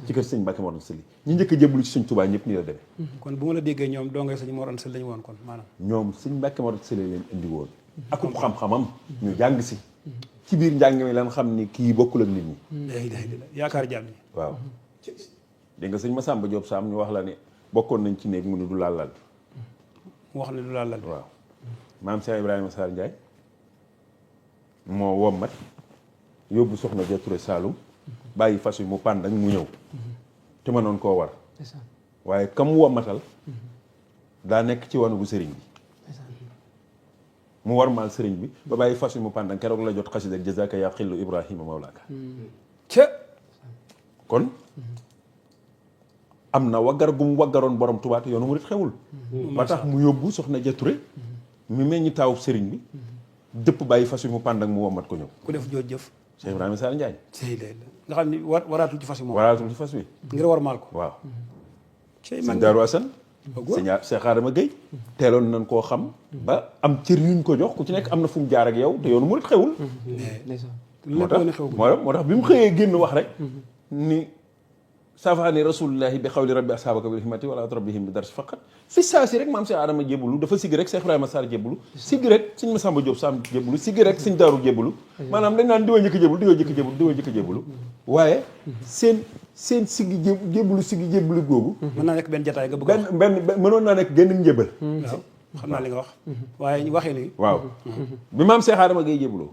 ci kër sëñ Mbacke Mor Anta Sali ñi njëkk a jébbalu ci sëñ Touba ñëpp nii la demee. kon bu ma la déggee ñoom doo ngay sëñ Mor Anta Sali lañu woon kon maanaam. ñoom sëñ Mbacke Mor Anta Sali leen indi woon. akub xam-xamam ñu jàng si. ci biir njàng mi lan xam ni kii bokkul ak nit ñi. yaakaar jàmm ñi. waaw dégg nga sëñ Massamba Diop Sam ñu wax la ne bokkoon nañ ci néeg mu ni du laal lal. mu wax ne du laal lal. waaw maam Cheikh Ibrahima Sarr Ndiaye moo wommat yóbbu soxna ja Touré Saloum bàyyi fas wi mu pànd ak mu ñëw te mënoon koo war waaye kam wommatal daa nekk ci wanu bu sëriñ bi mu warmaal sëriñ bi ba bàyyi fas wi mu pàndan keroog la jot xasida jazaaka yaa xillu Ibrahima mawlaaka kon am na waggar gum waggaroon borom Tuubaa te yoonu murit xewul ba tax mu yóbbu soxna Jature mi meññi taawub sëriñ bi dëpp bàyyi fas wi mu pàndan mu wommat ko ñëw ku def jooj jëf Cheikh Ibrahima Sarr Ndiaye nga xam ni waraatul ci fas yi moom waraatul ci fas wi ngir war maal ko waaw cey sëñ Daaru Asan sëñ Cheikh Adama Gueye teeloon nañ koo xam ba am cër yuñ ko jox ku ci nekk am na fu mu jaar ak yow te yoonu murit xewul moo tax bi mu xëyee génn wax rek ni safaani rasulillahi bi xawli rabbi ashaabaka bil himati wala rabbihim bi darsi faqat fi saa si rek maam Cheikh Adama jébbalu dafa sigg rek Cheikh Ibrahima Sarr jébbalu sigg rek sëñ Massamba Diop Sam jébbalu sigg rek sëñ Daaru jébbalu maanaam dañ naan diwa njëkk jébbalu waaye seen siggi jébbalu siggi jébbalu googu mën naa nekk benn jataay nga bëgg benn mënoon naa nekk genn njébal waaw xam naa li nga wax waaye waxee ni waaw bi maam Cheikh Adama Gueye jébbaloo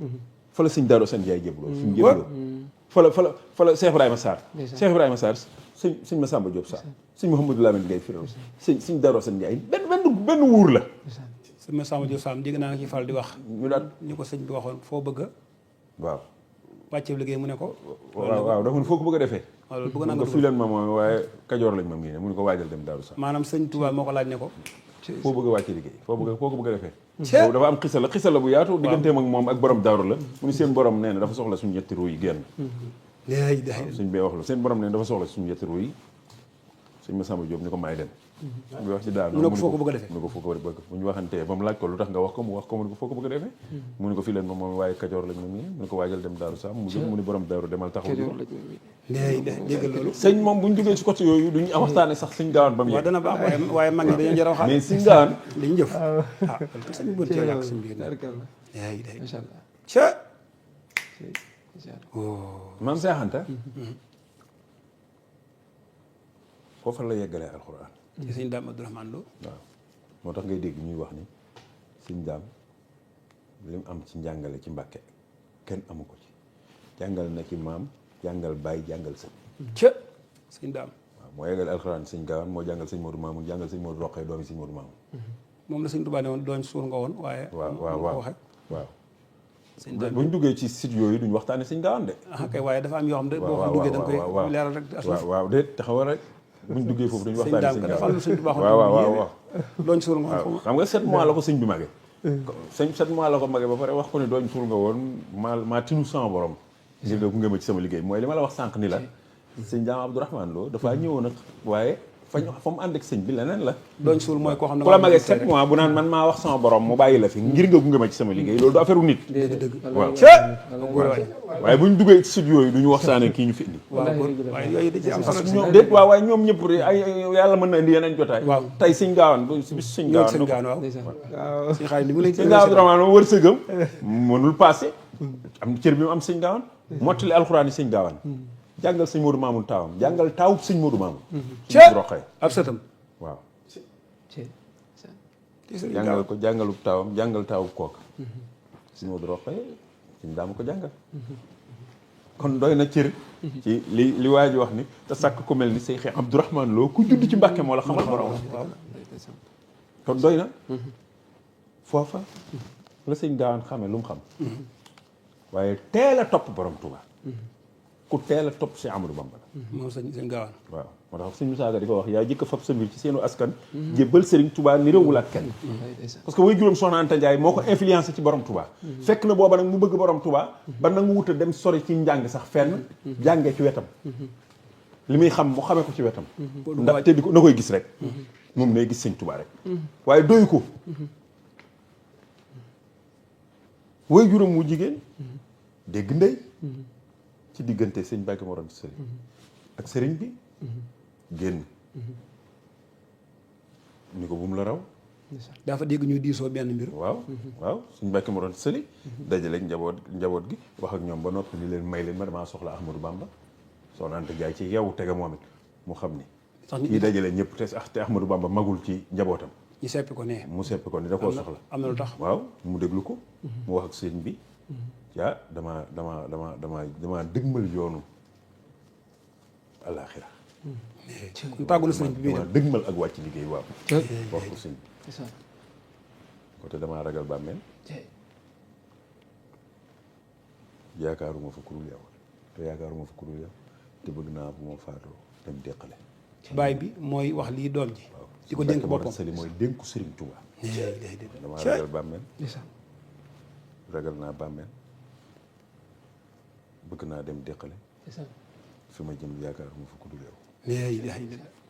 fa la sëñ Daaru Asan Njaay jébbaloo fi mu jébbaloo fa la Cheikh Ibrahima Sarr sëñ Massamba Diop Sarr sëñ Mouhamadou Lamine Gueye Firouz sëñ Daaru Asan Njaay benn wuur la sëñ Massamba Diop Sarr dégg naa nga ci faral di wax ñu daan ñu ko sëñ bi waxoon foo bëgg waaw wàcceeb liggéey mu ne ko waaw dafa ne foo ko bëgg a defee waaw loolu bëgg naa nga fii leen ma moom waaye Kajoor lañ ma mii ne mu ne ko waajal dem Daaru Salaam maanaam sëñ Touba moo ko laaj ne ko foo bëgg a wàcce liggéey foo ko bëgg a defee boobu dafa am xisa la bu yaatu digganteem ak moom ak borom daaru la mu ni seen borom nee na dafa soxla suñu ñetti ruu yi génn suñ bee wax la seen borom nee na dafa soxla suñu ñetti ruu yi suñ Massamba Diop ni ko maay dem mu wax ci daal mu ne ko foo ko bëgg a defee mu ne ko foo ko bëgg bu ñu waxantee ba mu laaj ko lu tax nga wax ko mu wax ko mu ne ko foo ko bëgg a defee mu ne ko fii leen moom waaye Kajoor lañ ma mii mu ne ko waajal dem Daaru Salaam mu jëm mu ni borom daaru demal taxaw déggal loolu sëñ moom bu ñu jógee ci côté yooyu duñu waxtaane sax sëñ Gaawaan ba mu waaw dana baax waaye mag ñi dañoo jaraw xaar mais sëñ Gaawaan dañu jëf sëñ bën ci yàq sëñ biir macha allah ca maam Seex Anta foofa la yeggalee alxuraan ci sëñ Daam Abdourahmane Lo waaw moo tax ngay dégg ñuy wax ni sëñ Daam li mu am ci njàngale ci Mbàkke kenn amu ko ci jàngal na ci maam jàngal baay jàngal sëñ ca sëñ Daam waaw moo yeggale alxuraan sëñ Gaawaan moo jàngal sëñ Modou Mamoun jàngal sëñ Modou Roqee doomi sëñ Modou Mamoun moom la sëñ Tuubaa ne woon dooñ suur nga woon waaye waaw bu ñu duggee ci site yooyu duñ waxtaane sëñ Gaawaan de kay waaye dafa am yoo xam ne boo ko duggee da nga koy leeral rek waaw déet taxawal rek buñ duggee foofu duñ waxtaane sëñ dafa am lu sëñ Tuubaa waaw dooñ suur nga woon xam nga 7 mois la ko sëñ bi màggee 7 mois la ko màggee ba pare wax ko ne dooñ suur nga woon maa tinu sama borom ngir nga gunge ma ci sama liggéey mooy li ma la wax sànq ni la sëñ Daam Abdourahmane Lo dafaa ñëwoon ak waaye fa mu ànd ak sëñ bi leneen la dooñ suul mooy koo xam ne ku la magee 7 mois bu naan man maa wax sama borom mu bàyyi la fi ngir nga gunge ma ci sama liggéey loolu du affaire u nit waaw waaye bu ñu duggee ci sud yooyu du ñu waxtaanee kii ñu fi indi waaye yooyu da ci am parce que ñoom déet waaw waaye ñoom ñëpp ay yàlla mën na indi yeneen jotaay waaw tey sëñ Gaawaan si bis sëñ Gaawaan waaw sëñ xaalis ni mu lay sëñ Daam Abdourahmane moom wërsëgam mënul passé am cër bi mu am sëñ Gaawaan mottali alxuraan yi sëñ Gaawaan jàngal sëñ Modou Mamoun taawam jàngal taawub sëñ Modou Mamoun sëñ Roqee ab sëtam waaw jàngal ko jàngalub taawam jàngal taawub kooka sëñ Modou Roqee sëñ Daam ko jàngal kon doy na cër ci li waa ji wax ni te sàkk ku mel ni say Cheikh Abdourahmane Lo ku judd ci Mbàkke moo la xamal borom kon doy na foofa la sëñ Gaawaan xamee lu mu xam waaye teel a topp borom Touba ku teel a topp si Amadou Bamba la moom sëñ Gaawaan waaw moo tax sëñ Musaa Ka di ko wax yaa jëkk fab sa mbir ci seenu askan jébbal Sëriñ Touba ni réewul ak kenn parce que way juróom Soxna Anta Ndiaye moo ko influencé ci borom Touba fekk na booba nag mu bëgg borom Touba ba nag mu wuta dem sori ci njàng sax fenn jàngee ci wetam li muy xam mu xamee ko ci wetam ndax te di ko na koy gis rek moom nay gis sëñ Touba rek waaye doyu ko way juróom mu jigéen dégg ndey ci diggante sëñ Mbàkke Mor Anta Sali ak sëriñ bi génn ni ko bu mu la raw dafa dégg ñu diisoo benn mbir waaw sëñ Mbàkke Mor Anta Sali dajaleeg njaboot gi wax ak ñoom ba noppi ni leen may leen ma damaa soxla Ahmadou Bamba Soxna Anta Jaay ci yeewu tege moom it mu xam ni kii dajale ñëpp te Ahmadou Bamba magul ci njabootam ñu seppi ko nee mu seppi ko ni da koo soxla am na lu tax waaw mu déglu ko mu wax ak sëñ bi yaa dama dëgmal yoonu àllaaxira kon tàggulu sëñ bi dama dëgmal ak wàcc liggéey waaw wax ko sëñ bi te damaa ragal bàmmeel yaakaaruma fa ku dul yow te yaakaaruma fa ku dul yow te bëgg naa bu ma faatoo dem déqale. baay bi mooy wax lii doom ji. di ko dénk boppam sëli mooy dénku Serigne Touba. damaa ragal bàmmeel ragal naa bàmmeel bëgg naa dem déqale fi ma jëm yaakaaruma fa ku dul yow.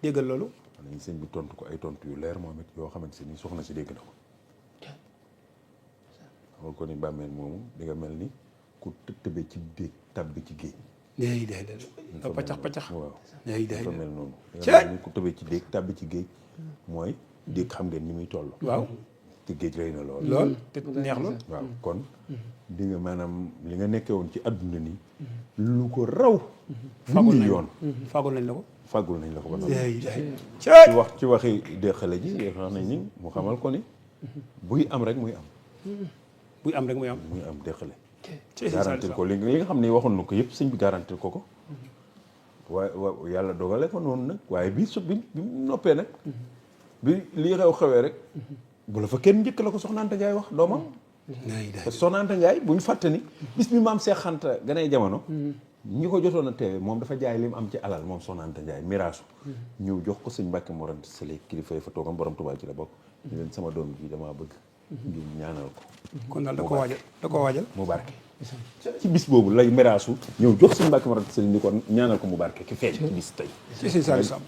déggal loolu. nañ sëñ bi tontu ko ay tontu yu leer moom it yoo xamante ni soxna si dégg na ko. xamal ko ni bàmmeel moomu di nga mel ni ku tëbee ci déeg tàbbi ci géej. paccax paccax. waaw dafa mel noonu. di nga mel ni ku tëbee ci déeg tàbbi ci géej mooy déeg xam ngeen ni muy toll. waaw te géej rëy na lool. lool te neex lool. waaw kon di nga maanaam li nga nekkee woon ci adduna ni lu ko raw. fagul nañ yoon fagul nañ la ko. fàggul nañ la ko ba ci ci waxi déqale ji wax nañ ni mu xamal ko ni buy am rek muy am. buy am rek muy am. muy am déqale. garantir ko li nga xam ne waxoon na ko yëpp sëñ bi garantir ko ko. waaye yàlla dogale ko noonu nag waaye bi mu noppee nag. bi lii xewee rek. bu la fa kenn njëkk la ko Soxna Anta Ndiaye wax doomam. parce que Soxna Anta Ndiaye bu ñu fàtte ni bis bi maam Seex Anta ganay jamono. ñi ko jotoon a teewe moom dafa jaay li mu am ci alal moom Soxna Anta Ndiaye miraasu ñëw jox ko sëñ Mbàkke Mor Anta Sali kilifa yi fa toogam borom Tuubaa ci la bokk ñu leen sama doom ji damaa bëgg ngeen ñaanal ko kon daal da ko waajal mu barke ci bis boobu lay miraasu ñëw jox sëñ Mbàkke Mor Anta Sali ni ko ñaanal ko mu barke ki feeñ ci bis tey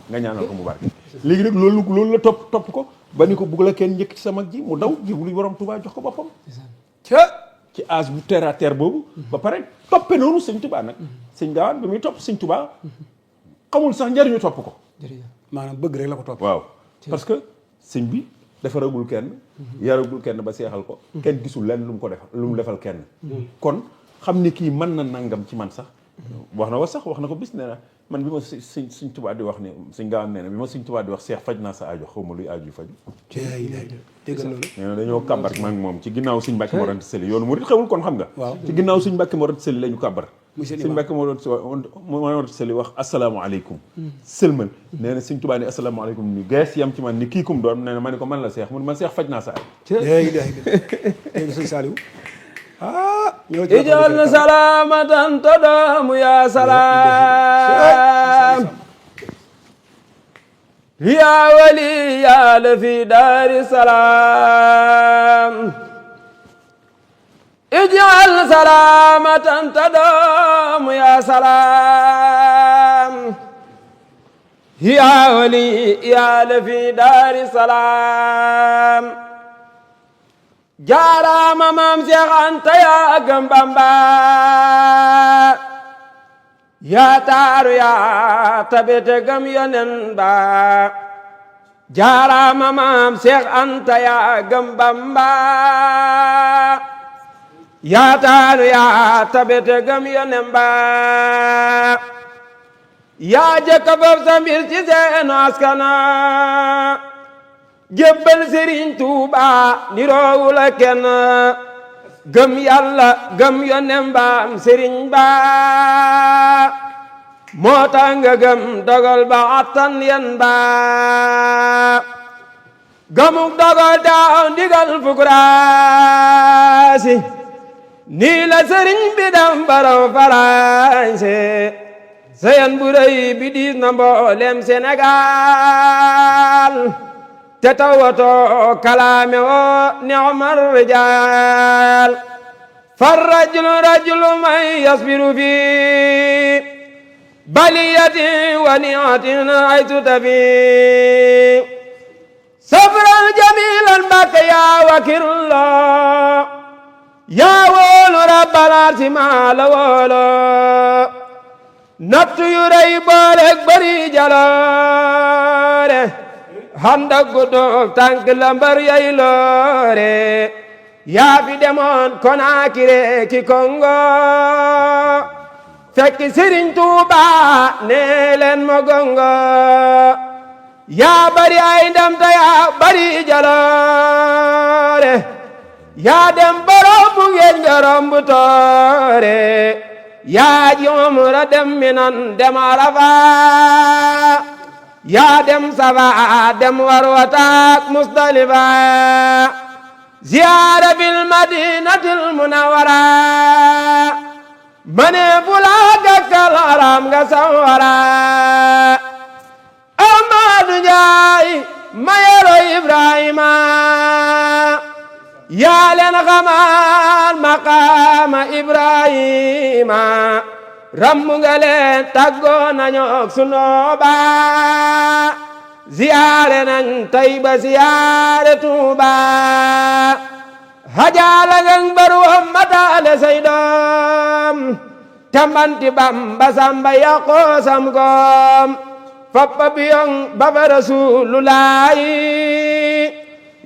nga ñaanal ko mu barke léegi nag loolu la topp ko ba ni ko bugg la kenn njëkk ci sa mag ji mu daw jiblu borom Tuubaa jox ko boppam ci âge bu terre à terre boobu ba pare toppe noonu sëñ Tuubaa nag sëñ Gaawaan bi muy topp sëñ Tuubaa xamul sax njariñu topp ko maanaam bëgg rek la ko topp waaw parce que sëñ bi defaragul kenn yaragul kenn ba seexal ko kenn gisul lenn lu mu ko defal lu mu defal kenn kon xam ni kii mën na nangam ci man sax wax na ko bis nee na man bi ma sëñ Tuubaa di wax ni sëñ Gaawaan nee na bi ma sëñ Tuubaa di wax seex faj naa sa aajo xaw ma luy aajo yu faju déggal loolu nee na dañoo kàbbar ma ak moom ci ginnaaw sëñ Mbàkke Mor Anta Sali yoonu murid xewul kon xam nga ci ginnaaw sëñ Mbàkke Mor Anta Sali la ñu kàbbar sëñ Mbàkke Mor Anta Sali wax asalaamaaleykum sëlmal nee na sëñ Tuubaa ni asalaamaaleykum ni gees yam ci man ni kii kum doon nee na ma ne ko man la seex mu ne ma seex faj naa sa aajo dégg sëñ Saliou ijal salamatan tadamu ya salam ya wali ya lafi dari salam ijal salamatan tadamu ya salam ya wali ya lafi dari salam jaaraama maam Seex Anta yaa gëm Bamba yaa taaru yaa tabete gëm yonen ba jaaraama maam Seex Anta yaa gëm Bamba yaa taaru yaa tabete gëm yonen ba yaa jëkka foof sa mbir ci seen askana jébbal Sëriñ Tuuba niroowu la kenn gëm yàlla gëm yonen baam sëriñ ba moo tax nga gëm dogal ba attan yen ba gëmuk dogal daaw ndigal fukuraasi nii la sëriñ bi dem baraw farañse sayen bu rëy bi diis na mboolem Sénégal te tawato kalaame o ni'mar rijaal far rajulu man yasbiru fi baliyatin wa ni'atin aytu tafi sabran jamilan baka ya wakirla ya wóolu rabbal arsi maa la wóolo nattu yu rëy booleeg bari jaloore handa guddug tànk la mbar yay loore yaa fi demoon Konaakiri ki Kongo fekk Sëriñ Tuuba nee leen ma gongo yaa bari ay ndam ta yaa bari jaloore yaa dem borom bu ngeen nga romb toore yaa ji umra dem Minan dem Arafa yaa dem Safa dem Marwa ak Musdalifa ziyaara bil madinatil munawwara mane fula gakkal haram nga sawara Amadu Njaay mayoro Ibrahima yaa leen xamal maqaama Ibrahima rammu nga leen tàggoo nañu sunooba ziyaare nañ Tayba ziyaare Tuuba hajaala ngeen baru mataale say doom tambanti Bamba Samba yaqoo sam goom fappa biyong baba Rasulullaahi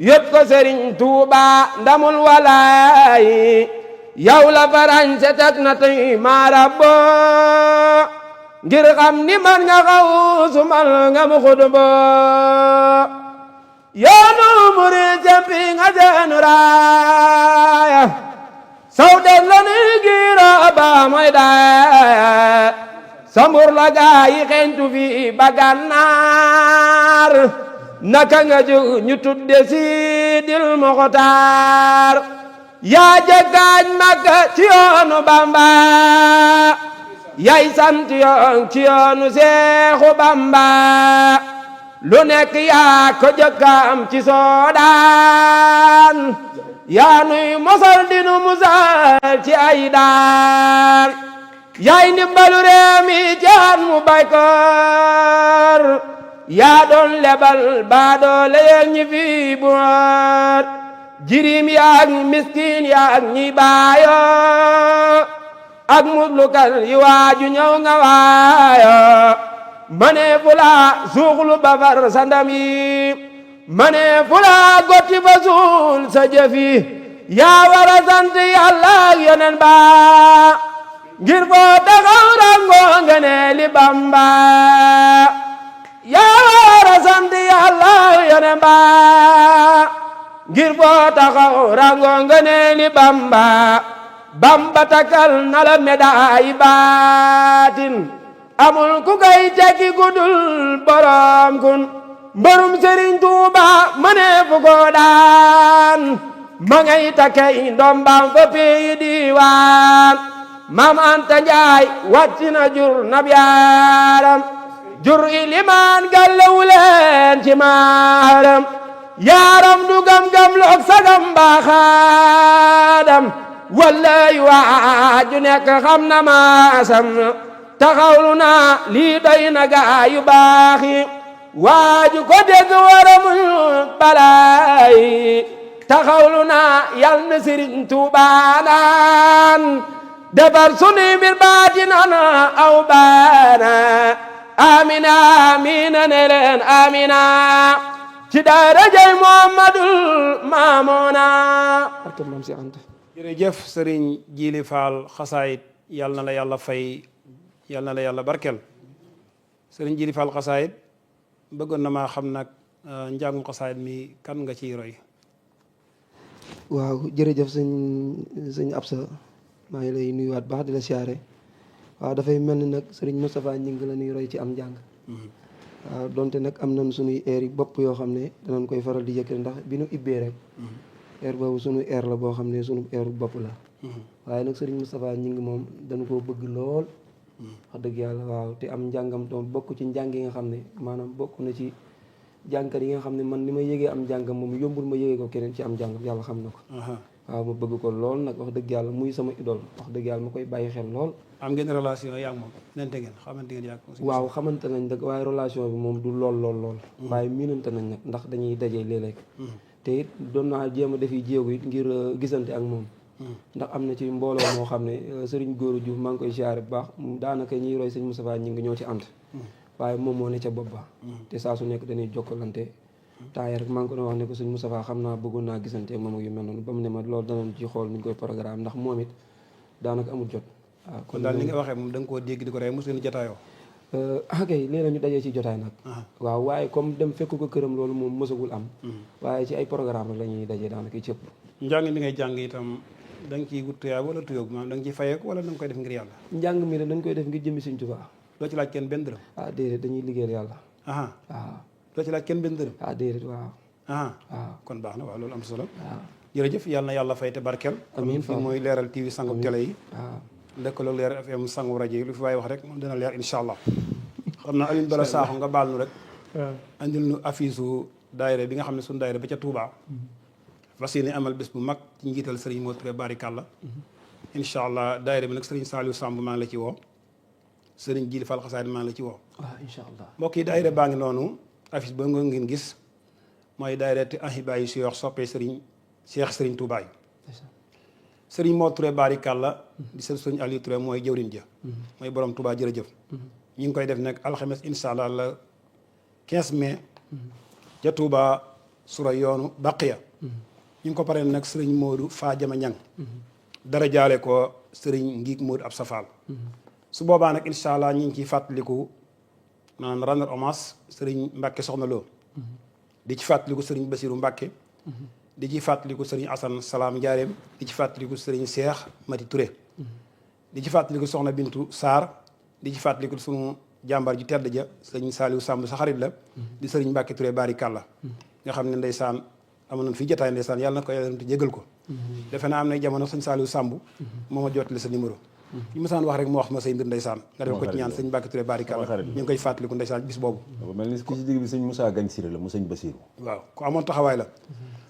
yot ko Sëriñ Tuuba ndamul walaayi yow la farañse teg na tey maarabbo ngir xam ni man nga xaw sumal nga mu xutbo yoonu murid jampi nga seenu raaya saw den la ni giira ba mooy daaya sambur la gaayi xeentu fi ba Gànnaar naka nga jóg ñu tudde Sidil Muxtaar yaa jëggaañ Makka ci yoonu Bamba yaay sant yoon ci yoonu Seexu Bamba lu nekk yaa ko jëkkaam ci soodaan yaa nuy mosal dinu musal ci ay daan yaay ndimbalu réew mi jaan mu bay koor yaa doon lebal baa doole yeeg ñi fi boor jirim yaak miskin yaak ñi baayo ak muslukat yi waaju ñëw nga waayo mane fula suuxlu bafar sa ndam yi mane fula gotti fa suul sa jëf yi yaa war a sant Yàlla ak Yonent ba ngir foo taxaw rango nga ne li Bamba yaa war a sant Yàlla ak Yonent ba ngir foo taxaw rango nga ne li Bamba Bamba takal na la médaille baatin amul ku kay tekki gudul borom kun mbërum Sëriñ Tuuba mëne fu ko daan ma ngay takkay ndombam fa peyi diwaan Maam Anta Njaay wàcc na jur na biyaaram jur ilimaan gàllewuleen ci maaram yaaram du gam-gam loog sagam baaxaadam wallaay waaju nekk xam na maasam taxawlu naa lii doy na gaayu baax yi waaju ko dégg waramul balaay taxawlu naa yal na Sëriñ Tuubaa naan defar sunuy mbir baatinana aw baana amina amina ne leen amina ci darajay Muhammadul Maamuna barke Maam Si Anta. jërëjëf Sëriñ Jili Fall xasaayit yal na la yàlla fay yal na la yàlla barkel Sëriñ Jili Fall xasaayit bëggoon na maa xam nag njàngum xasaayit mi kan nga ciy roy. waaw jërëjëf sëñ Absa maa ngi lay nuyuwaat baax di la siyaare waaw dafay mel ni nag sëriñ Moustapha Ñing la ñuy roy ci am njàng. waaw donte nag am nañ suñuy air yi bopp yoo xam ne danañ koy faral di yëkkati ndax bi nu ibbee rek air boobu suñu air la boo xam ne suñu airu bopp la waaye nag sëriñ Moustapha Ñing moom dañ koo bëgg lool wax dëgg yàlla waaw te am njàngam doom bokk ci njàng yi nga xam ne maanaam bokk na ci jàngkat yi nga xam ne man ni ma yëgee am njàngam moom yombul ma yëgee ko keneen ci am njàngam yàlla xam na ko waaw ma bëgg ko lool nag wax dëgg yàlla muy sama idole wax dëgg yàlla ma koy bàyyi xel lool. am ngeen relation yaa ngi moom nente ngeen xamante ngeen yaa waaw xamante nañ dëgg waaye relation bi moom du lool waaye miinante nañ nag ndax dañuy daje léeg-léeg te it doon naa jéem a defi jéego it ngir gisante ak moom ndax am na ci mbooloo moo xam ne Serigne Gora Diouf maa ngi koy siyaare bu baax daanaka ñiy roy sëñ Moustapha ñi ngi ñoo ci ànd waaye moom moo ne ca bopp ba te saa su nekk dañuy jokkalante taay rek maa ngi ko doon wax ne ko sëñ Moustapha xam naa bëggoon naa gisante ak moom ak yu mel noonu ba mu ne ma loolu danañ ci xool nuñ koy programme ndax moom it daanaka amul jot waaw kon daal li nga waxee moom da nga koo dégg di ko rey mos ngeen jotaayoo kay léeg-léeg ñu dajee ci jotaay nag waaw waaye comme dem fekk ko këram loolu moom mësagul am waaye ci ay programme rek la ñuy dajee daanaka yi cëpp njàng mi ngay jàng itam da nga ciy wut tuyaa wala tuyóog maanaam da nga ciy fayeeku wala da nga koy def ngir yàlla njàng mi ne dañ koy def ngir jëmmi Sëñ Tuubaa doo ci laaj kenn benn dërëm déedéet dañuy liggéeyal yàlla waaw doo ci laaj kenn benn dërëm déedéet waaw kon baax na waaw loolu am solo jërëjëf yàlla na yàlla fay te barkeel. amiin fii mooy Leeral TV sangub télé yi. waaw lëkkaloo Leeral FM sangu rajo yi lu fi waaye wax rek moom dina leer incha allah. xam naa Alioune Bala Sakho nga baal nu rek. andil nu affiche daayira bi nga xam ne suñu daayira ba ca Touba. fas yéene amal bés bu mag ci njiital Serigne Modou Touré barikàlla. incha allah daayira bi nag Serigne Saliou Samb maa ngi la ci woo. Serigne Jili Fall Xasaayid maa ngi la ci woo. waaw incha allah mbokk yi daayira baa ngi noonu affiche ba nga ngeen gis mooy daayira te ahiba yi si wax soppee Serigne Cheikh Serigne Touba yi. Serigne Modou Touré barikàlla di seen Serigne Aliou Touré mooy jëwriñ ja. mooy borom Touba jërëjëf. ñu ngi koy def nag alxames incha allah la 15 mai. ca Touba sura yoonu Baqiya. ñu ngi ko paree nag Serigne Modou Fadiama Ñang dara jaale ko Serigne Ngiig Modou Absa Fall. su boobaa nag incha allah ñu ngi ciy fàttaliku maanaam rendre hommage Serigne Mbacke Soxna Lo. di ci fàttaliku Serigne Bassirou Mbacke. di ci fàttaliku Serigne Assane Salam Ndiarème di ci fàttaliku Serigne Cheikh Mati Touré. di ci fàttaliku Soxna Bintu Sarr di ci fàttaliku sunu jàmbar ji tedd ja Serigne Saliou Samb sa xarit la. di Serigne Mbacke Touré barikàlla. nga xam ne ndeysaan amoon nañ fii jotaay ndeysaan yàlla na ko yàlla te jégal ko. defe naa am na jamono sëñ Saliou Samb moo ma jotali sa numéro. li ma saan wax rek moo wax ma say mbir ndeysaan nga def ko ci ñaan sëñ Mbacke Touré barikàlla ñu ngi koy fàttaliku ndeysaan bis boobu. mel ni ku ci digg bi sëñ Moussa Gagne Siré la mu sëñ Bassirou. waaw ku amoon taxawaay la.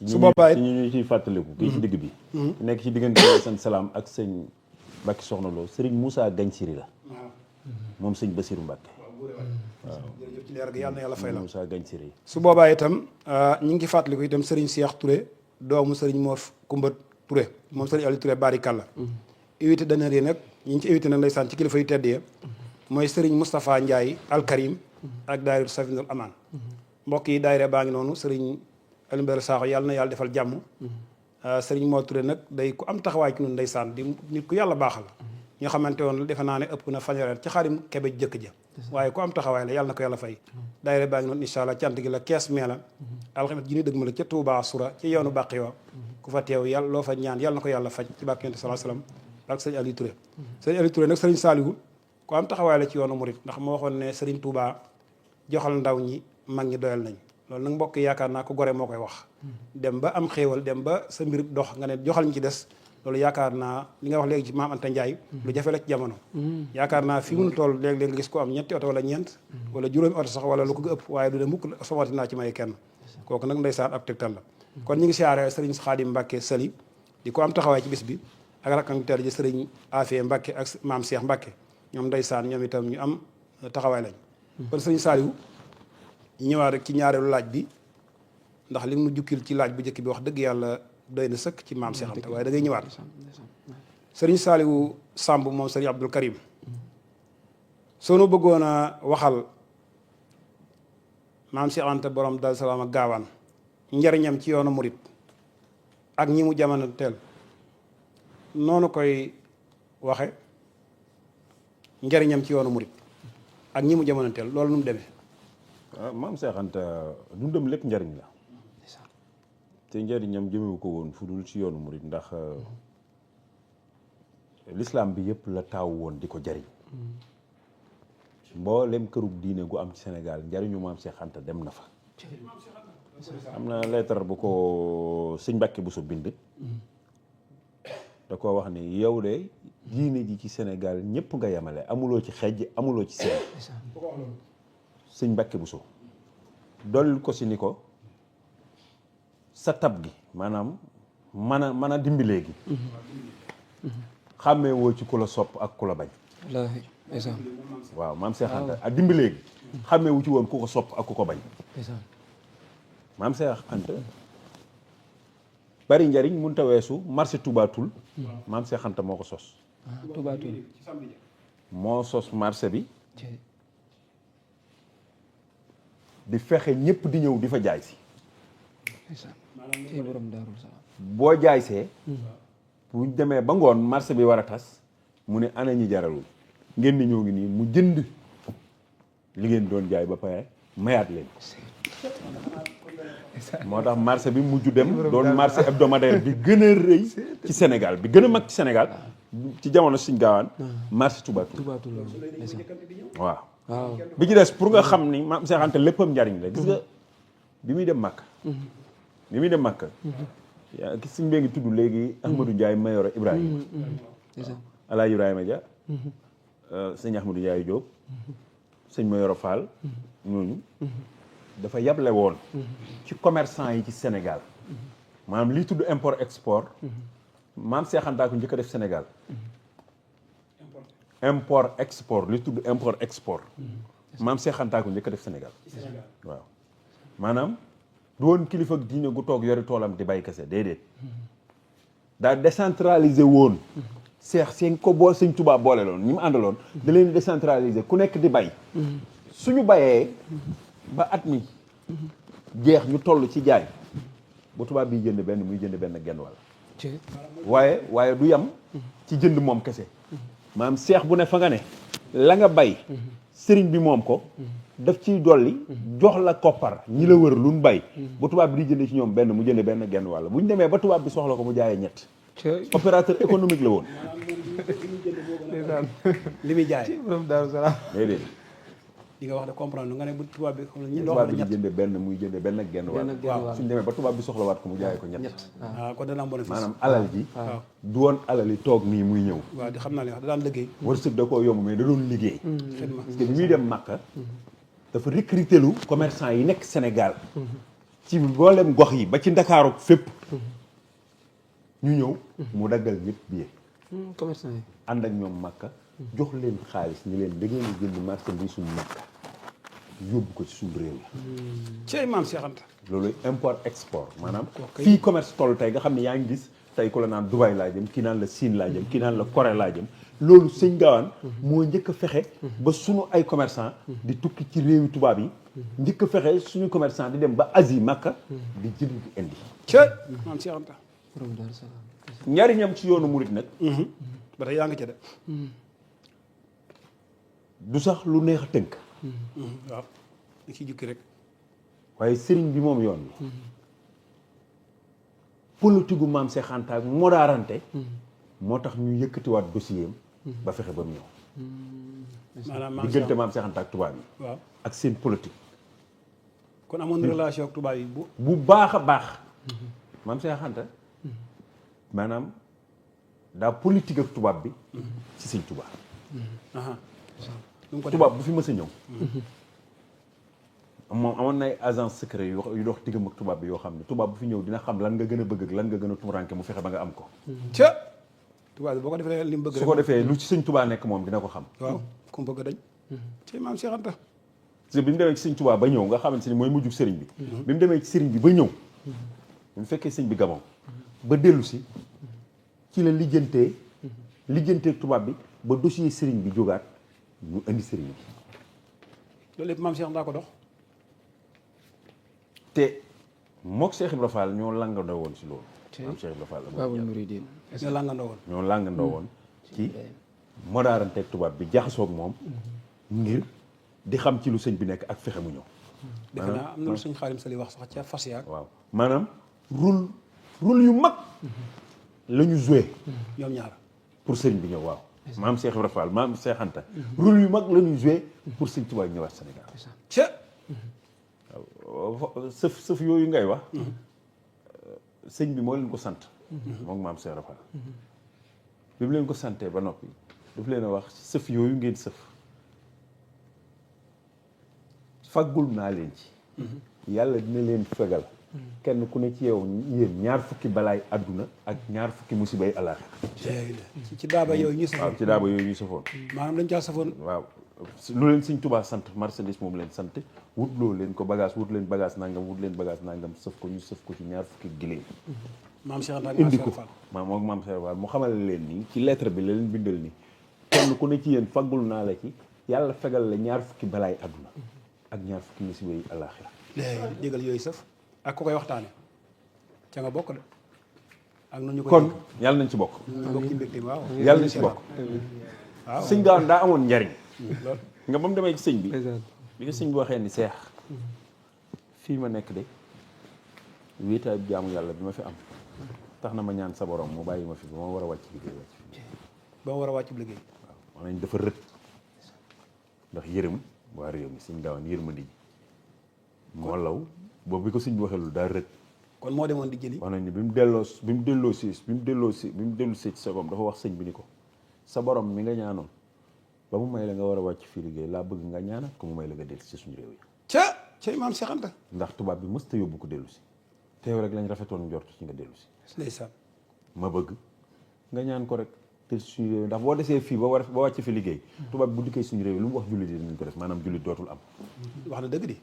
su boobaa it ñu ciy fàttaliku. kii ci digg bi. nekk ci diggante sëñ Salam ak sëñ Mbacke Soxna Lo Serigne Moussa Gagne Siré la. moom sëñ Bassirou Mbacke. waaw jërëjëf ci leer gi yàlla na yàlla fay la. Moussa Gagne Siré. su boobaa itam ñu ngi fàttaliku itam Serigne Cheikh Touré doomu Serigne Mor Koumba Touré moom Serigne Aliou Touré barikàlla. invité d'honneur yi nag ñu ngi ci invité nag ndeysaan ci kilifa yu tedd ya mooy Serigne Moustapha Ndiaye Al Karim ak daayira Safinul Aman. mbokk yi daayira baa ngi noonu Serigne Alioune Bala Sakho yàlla na yàlla defal jàmm. Serigne Mor Touré nag day ku am taxawaay ci ñun ndeysaan di nit ku yàlla baaxal. ñoo xamante woon defe naa ne ëpp na fanweeri ci xaarim kebe jëkk ja waaye ku am taxawaay la yàlla na ko yàlla fay. daayira baa ngi noonu incha allah cant gi la 15 mai la. alxames ji ñuy dëgg ma la ca Touba Soura ci yoonu Baqiya ku fa teew yàlla loo fa ñaan yàlla na ko yàlla faj ci barke Yonent sallallahu alayhi wasallam ak sëñ Aliou Touré. sëñ Aliou Touré nag sëriñ Saliou ku am taxawaay la ci yoonu murit ndax moo waxoon ne sëriñ Touba joxal ndaw ñi mag ñi doyal nañ loolu nag mbokk yaakaar naa ko gore moo koy wax. dem ba am xéewal dem ba sa mbir dox nga ne joxal ñi ci des loolu yaakaar naa li nga wax léegi ci maam Anta Ndiaye lu jafe la ci jamono. yaakaar naa fi mu toll léeg-léeg nga gis ko am ñetti oto wala ñeent wala juróomi oto sax wala lu ko ëpp waaye du ne mukk somati naa ci may kenn kooku nag ndeysaan ab tegtal la. kon ñu ngi siyaare sëriñ Khadim Mbacke Sali di ko am taxawaay ci bis bi ak rakkam teel ji sëriñ Afia Mbacke ak maam Cheikh Mbacke ñoom ndeysaan ñoom itam ñu am taxawaay lañ. kon sëriñ Saliou ñu ñëwaat rek ci ñaareelu laaj bi ndax li mu jukkil ci laaj bu njëkk bi wax dëgg yàlla doy na sëkk ci maam Cheikh Anta waaye da ngay ñëwaat sëriñ Saliou Samb moom sëriñ Abdoul Karim soo nu bëggoon a waxal maam Cheikh Anta borom Daaru Salaam ak gaawaan njariñam ci yoonu murit ak ñi mu jamono teel noonu koy waxe njariñam ci yoonu murit ak ñi mu jamono teel loolu nu mu demee. waaw maam Cheikh Anta dundam lépp njariñ la te njariñam jëmewu ko woon fu dul ci yoonu murit ndax l'islam bi yëpp la taaw woon di ko jariñ mboolem kërug diine gu am ci Sénégal njariñu maam Cheikh Anta dem na fa. am na lettre bu ko sëñ Mbàkke Buso bind da ko wax ni yow de diine ji ci Sénégal ñëpp nga yemale amuloo ci xejj amuloo ci seen sëñ Mbàkke Buso dolli ko si ni ko sa tab gi maanaam mën a dimbalee gi xàmmee woo ci ku la sopp ak ku la bañ. wallaahi ndeysaan. waaw maam Cheikh Anta ak dimbalee gi xàmmee wu ci woon ku ko sopp ak ku ko bañ. ndeysaan. maam Cheikh Anta bari njariñ mënut a weesu marché Touba Toul maam Cheikh Anta moo ko sos. Touba Toul moo sos marché bi di fexe ñëpp di ñëw di fa jaay si. borom Daaru Salaam. boo jaay see bu ñu demee ba ngoon marché bi war a tas mu ne ana ñi jaralul ngeen ni ñoo ngi nii mu jënd li ngeen doon jaay ba pare mayaat leen. moo tax marché bi mujj dem doon marché hebdomadaire bi gën a rëy ci Sénégal bi gën a mag ci Sénégal ci jamono Sëñ Gaawaan marché Touba Toul. Touba Toul waaw. waaw. bi ci des pour nga xam ni maam Cheikh Anta léppam njariñ la gis nga bi muy dem Màkka. bi muy dem Màkka yaa gis suñ bee ngi tudd léegi Ahmadou Ndiaye Mayoro Ibrahima Alaaji Ibrahima Dia sëñ Ahmadou Ndiaye Diop sëñ Mayoro Fall ñooñu dafa yable woon ci commerçant yi ci Sénégal maanaam lii tudd import export maam Seex Anta ko njëkk a def Sénégal import export li tudd import export maam Seex Anta ko njëkk a def Sénégal waaw maanaam du woon kilifa diine gu toog yori toolam di bay kese déedéet daa décentralisé woon seex seen ko bool sëñ Tuubaa boole loon ñi mu àndaloon da leen décentralisé ku nekk di bay suñu bayee ba at mi jeex ñu toll ci jaay bu tubaab bi jënd benn muy jënd benn genn wàll waaye du yam ci jënd moom kese maanaam seex bu ne fa nga ne la nga bay sëriñ bi moom ko daf ciy dolli jox la koppar ñi la wër luñ bay bu tubaab bi di jënd ci ñoom benn mu jënd benn genn wàll bu ñu demee ba tubaab bi soxla ko mu jaayee ñett opérateur économique la woon li muy jaay borom Daaru Salaam déedéet di nga wax de comprendre nga ne bu tubaab bi xam ne tubaab bi di jënd benn muy jënd benn genn wàll waaw suñ demee ba tubaab bi soxlawaat ko mu jaayee ko ñett waaw kon dana am bénéfice maanaam alal ji waaw du woon alal yi toog nii muy ñëw waaw di xam naa li wax da daan liggéey wërsëg da koo yomb mais da doon liggéey xidma parce que bi muy dem Makka dafa recruter lu commerçant yi nekk Sénégal ci mboolem gox yi ba ci Ndakaaru fépp ñu ñëw mu daggal ñëpp billet commerçant yi ànd ak ñoom Makka jox leen xaalis ni leen da ngeen a jënd marchandise suñu Makka yóbbu ko ci suñu réew yi cey maam Seex Anta loolu import export maanaam fii commerce toll tey nga xam ne yaa ngi gis tey ku la naan Dubaï laa jëm kii naan la Chine laa jëm kii naan la Corée laa jëm loolu sëñ Gaawaan moo njëkk a fexe ba suñu ay commerçant di tukki ci réewi tubaab yi njëkk a fexe suñu commerçant di dem ba Asie Makka di jënd di indi cey maam Seex Anta borom Daaru Salaam njariñam ci yoonu murit nag ba tey yaa ngi ca de du sax lu neex a tënk waaw li ciy jukki rek waaye sëriñ bi moom yoon bi politique gu maam Seex Anta ak modaarante moo tax ñu yëkkatiwaat dossier am ba fexe ba mu ñëw maanaam maam diggante maam Seex Anta ak tubaab yi waaw ak seen politique kon amoon relation ak tubaab yi bu baax a baax maam Seex Anta maanaam daa politique ak tubaab bi ci sëñ tubaab tubaab bu fi mës a ñëw moom amoon na ay agence secret yu dox diggam ak tubaab bi yoo xam ne tubaab bu fi ñëw dina xam lan nga gën a bëgg ak lan nga gën a tumuranke mu fexe ba nga am ko ca tubaab bi boo ko defee li mu bëgg su ko defee lu ci sëñ tubaab nekk moom dina ko xam waaw ku mu bëgg dañ ci maam Seex Anta parce que bi mu demee ci sëñ tubaab ba ñëw nga xamante ni mooy mujjug sëriñ bi bi mu demee ci sëriñ bi ba ñëw bi mu fekkee sëñ bi Gabon ba dellu si ci la lijjantee tubaab bi ba dossier sëriñ bi jógaat ñu indi sëriñ bi loolu lépp maam Seex Anta ko dox te mook Cheikh Ibra Fall ñoo langandoo woon ci loolu maam Cheikh Ibra Fall Baabul Muridiin ñoo làngandoo woon ñoo langandoo woon ci modaaranteeg tubaab bi jaxasoog moom ngir di xam ci lu sëñ bi nekk ak fexe mu ñëw defe naa am na lu suñ Xaadim Sali wax sax ca fas yaag waaw maanaam rôle yu mag la ñu joué ñoom ñaar pour sëñ bi ñëw waaw maam Cheikh Ibra Fall maam Cheikh Anta rôle yu mag la ñu joué pour sëñ Tuubaa ñëwaat Sénégal ca waaw sëf yooyu ngay wax sëñ bi moo leen ko sant moom maam Cheikh Ibra Fall bi mu leen ko santee ba noppi daf leen a wax sëf yooyu ngeen sëf faggul naa leen ci yàlla dina leen fegal kenn ku ne ci yow yéen ñaar fukki balaay àdduna ak ñaar fukki musibay alaaxira ci daaba yooyu ñu safoon waaw ci daaba yooyu ñu safoon maanaam dañ caa safoon waaw lu leen sëñ Tuubaa sant marchandise moom leen sant wutloo leen ko bagage wut leen bagage nangam wut leen bagage nangam sëf ko ñu sëf ko ci ñaar fukki giléem maam Cheikh Anta indi ko moom maam Cheikh Fall mu xamal leen nii ci lettre bi la leen bindal nii kenn ku ne ci yéen faggul naa la ci yàlla fegal la ñaar fukki balaay àdduna ak ñaar fukki musiba yi alaaxira déggal yooyu sëf ak ku koy waxtaane ca nga bokk de ak nu ñu ko kon yàlla nañ ci bokk bokk ci mbégte waaw yàlla nañ ci bokk waaw sëñ Gaawaan daa amoon njariñ loolu nga ba mu demee ci sëñ bi ko sëñ bi waxee ni seex fii ma nekk de wéetaay bi jaamu yàlla bi ma fi am tax na ma ñaan sa borom mu bàyyi ma fi ba ma war a wàcc liggéey wàcc ba ma war a wàcc liggéey waaw wax nañ dafa rët ndax yërëm waa réew mi sëñ Gaawaan yërmandi ji moo law boobu bi ko sëñ bi waxee loolu daa rët kon moo demoon di jëli. wax nañ ni bi mu dellu si ci sagom dafa wax sëñ bi ni ko sa borom mi nga ñaanoon ba mu may la nga war a wàcc fii liggéey laa bëgg nga ñaanal ko mu may la nga dellu si suñu réew yi. ca maam Cheikh Anta. ndax tubaab bi mësta yóbbu ko dellu si teew rek lañ rafetoon njort ci nga dellu si. ndeysaan. ma bëgg nga ñaan ko rek te suñu réew ndax boo desee fii ba wàcc fi liggéey tubaab bi bu dikkee suñu réew yi lu mu wax jullit yi dinañ ko def maanaam jullit dootul am. wax na dëgg di.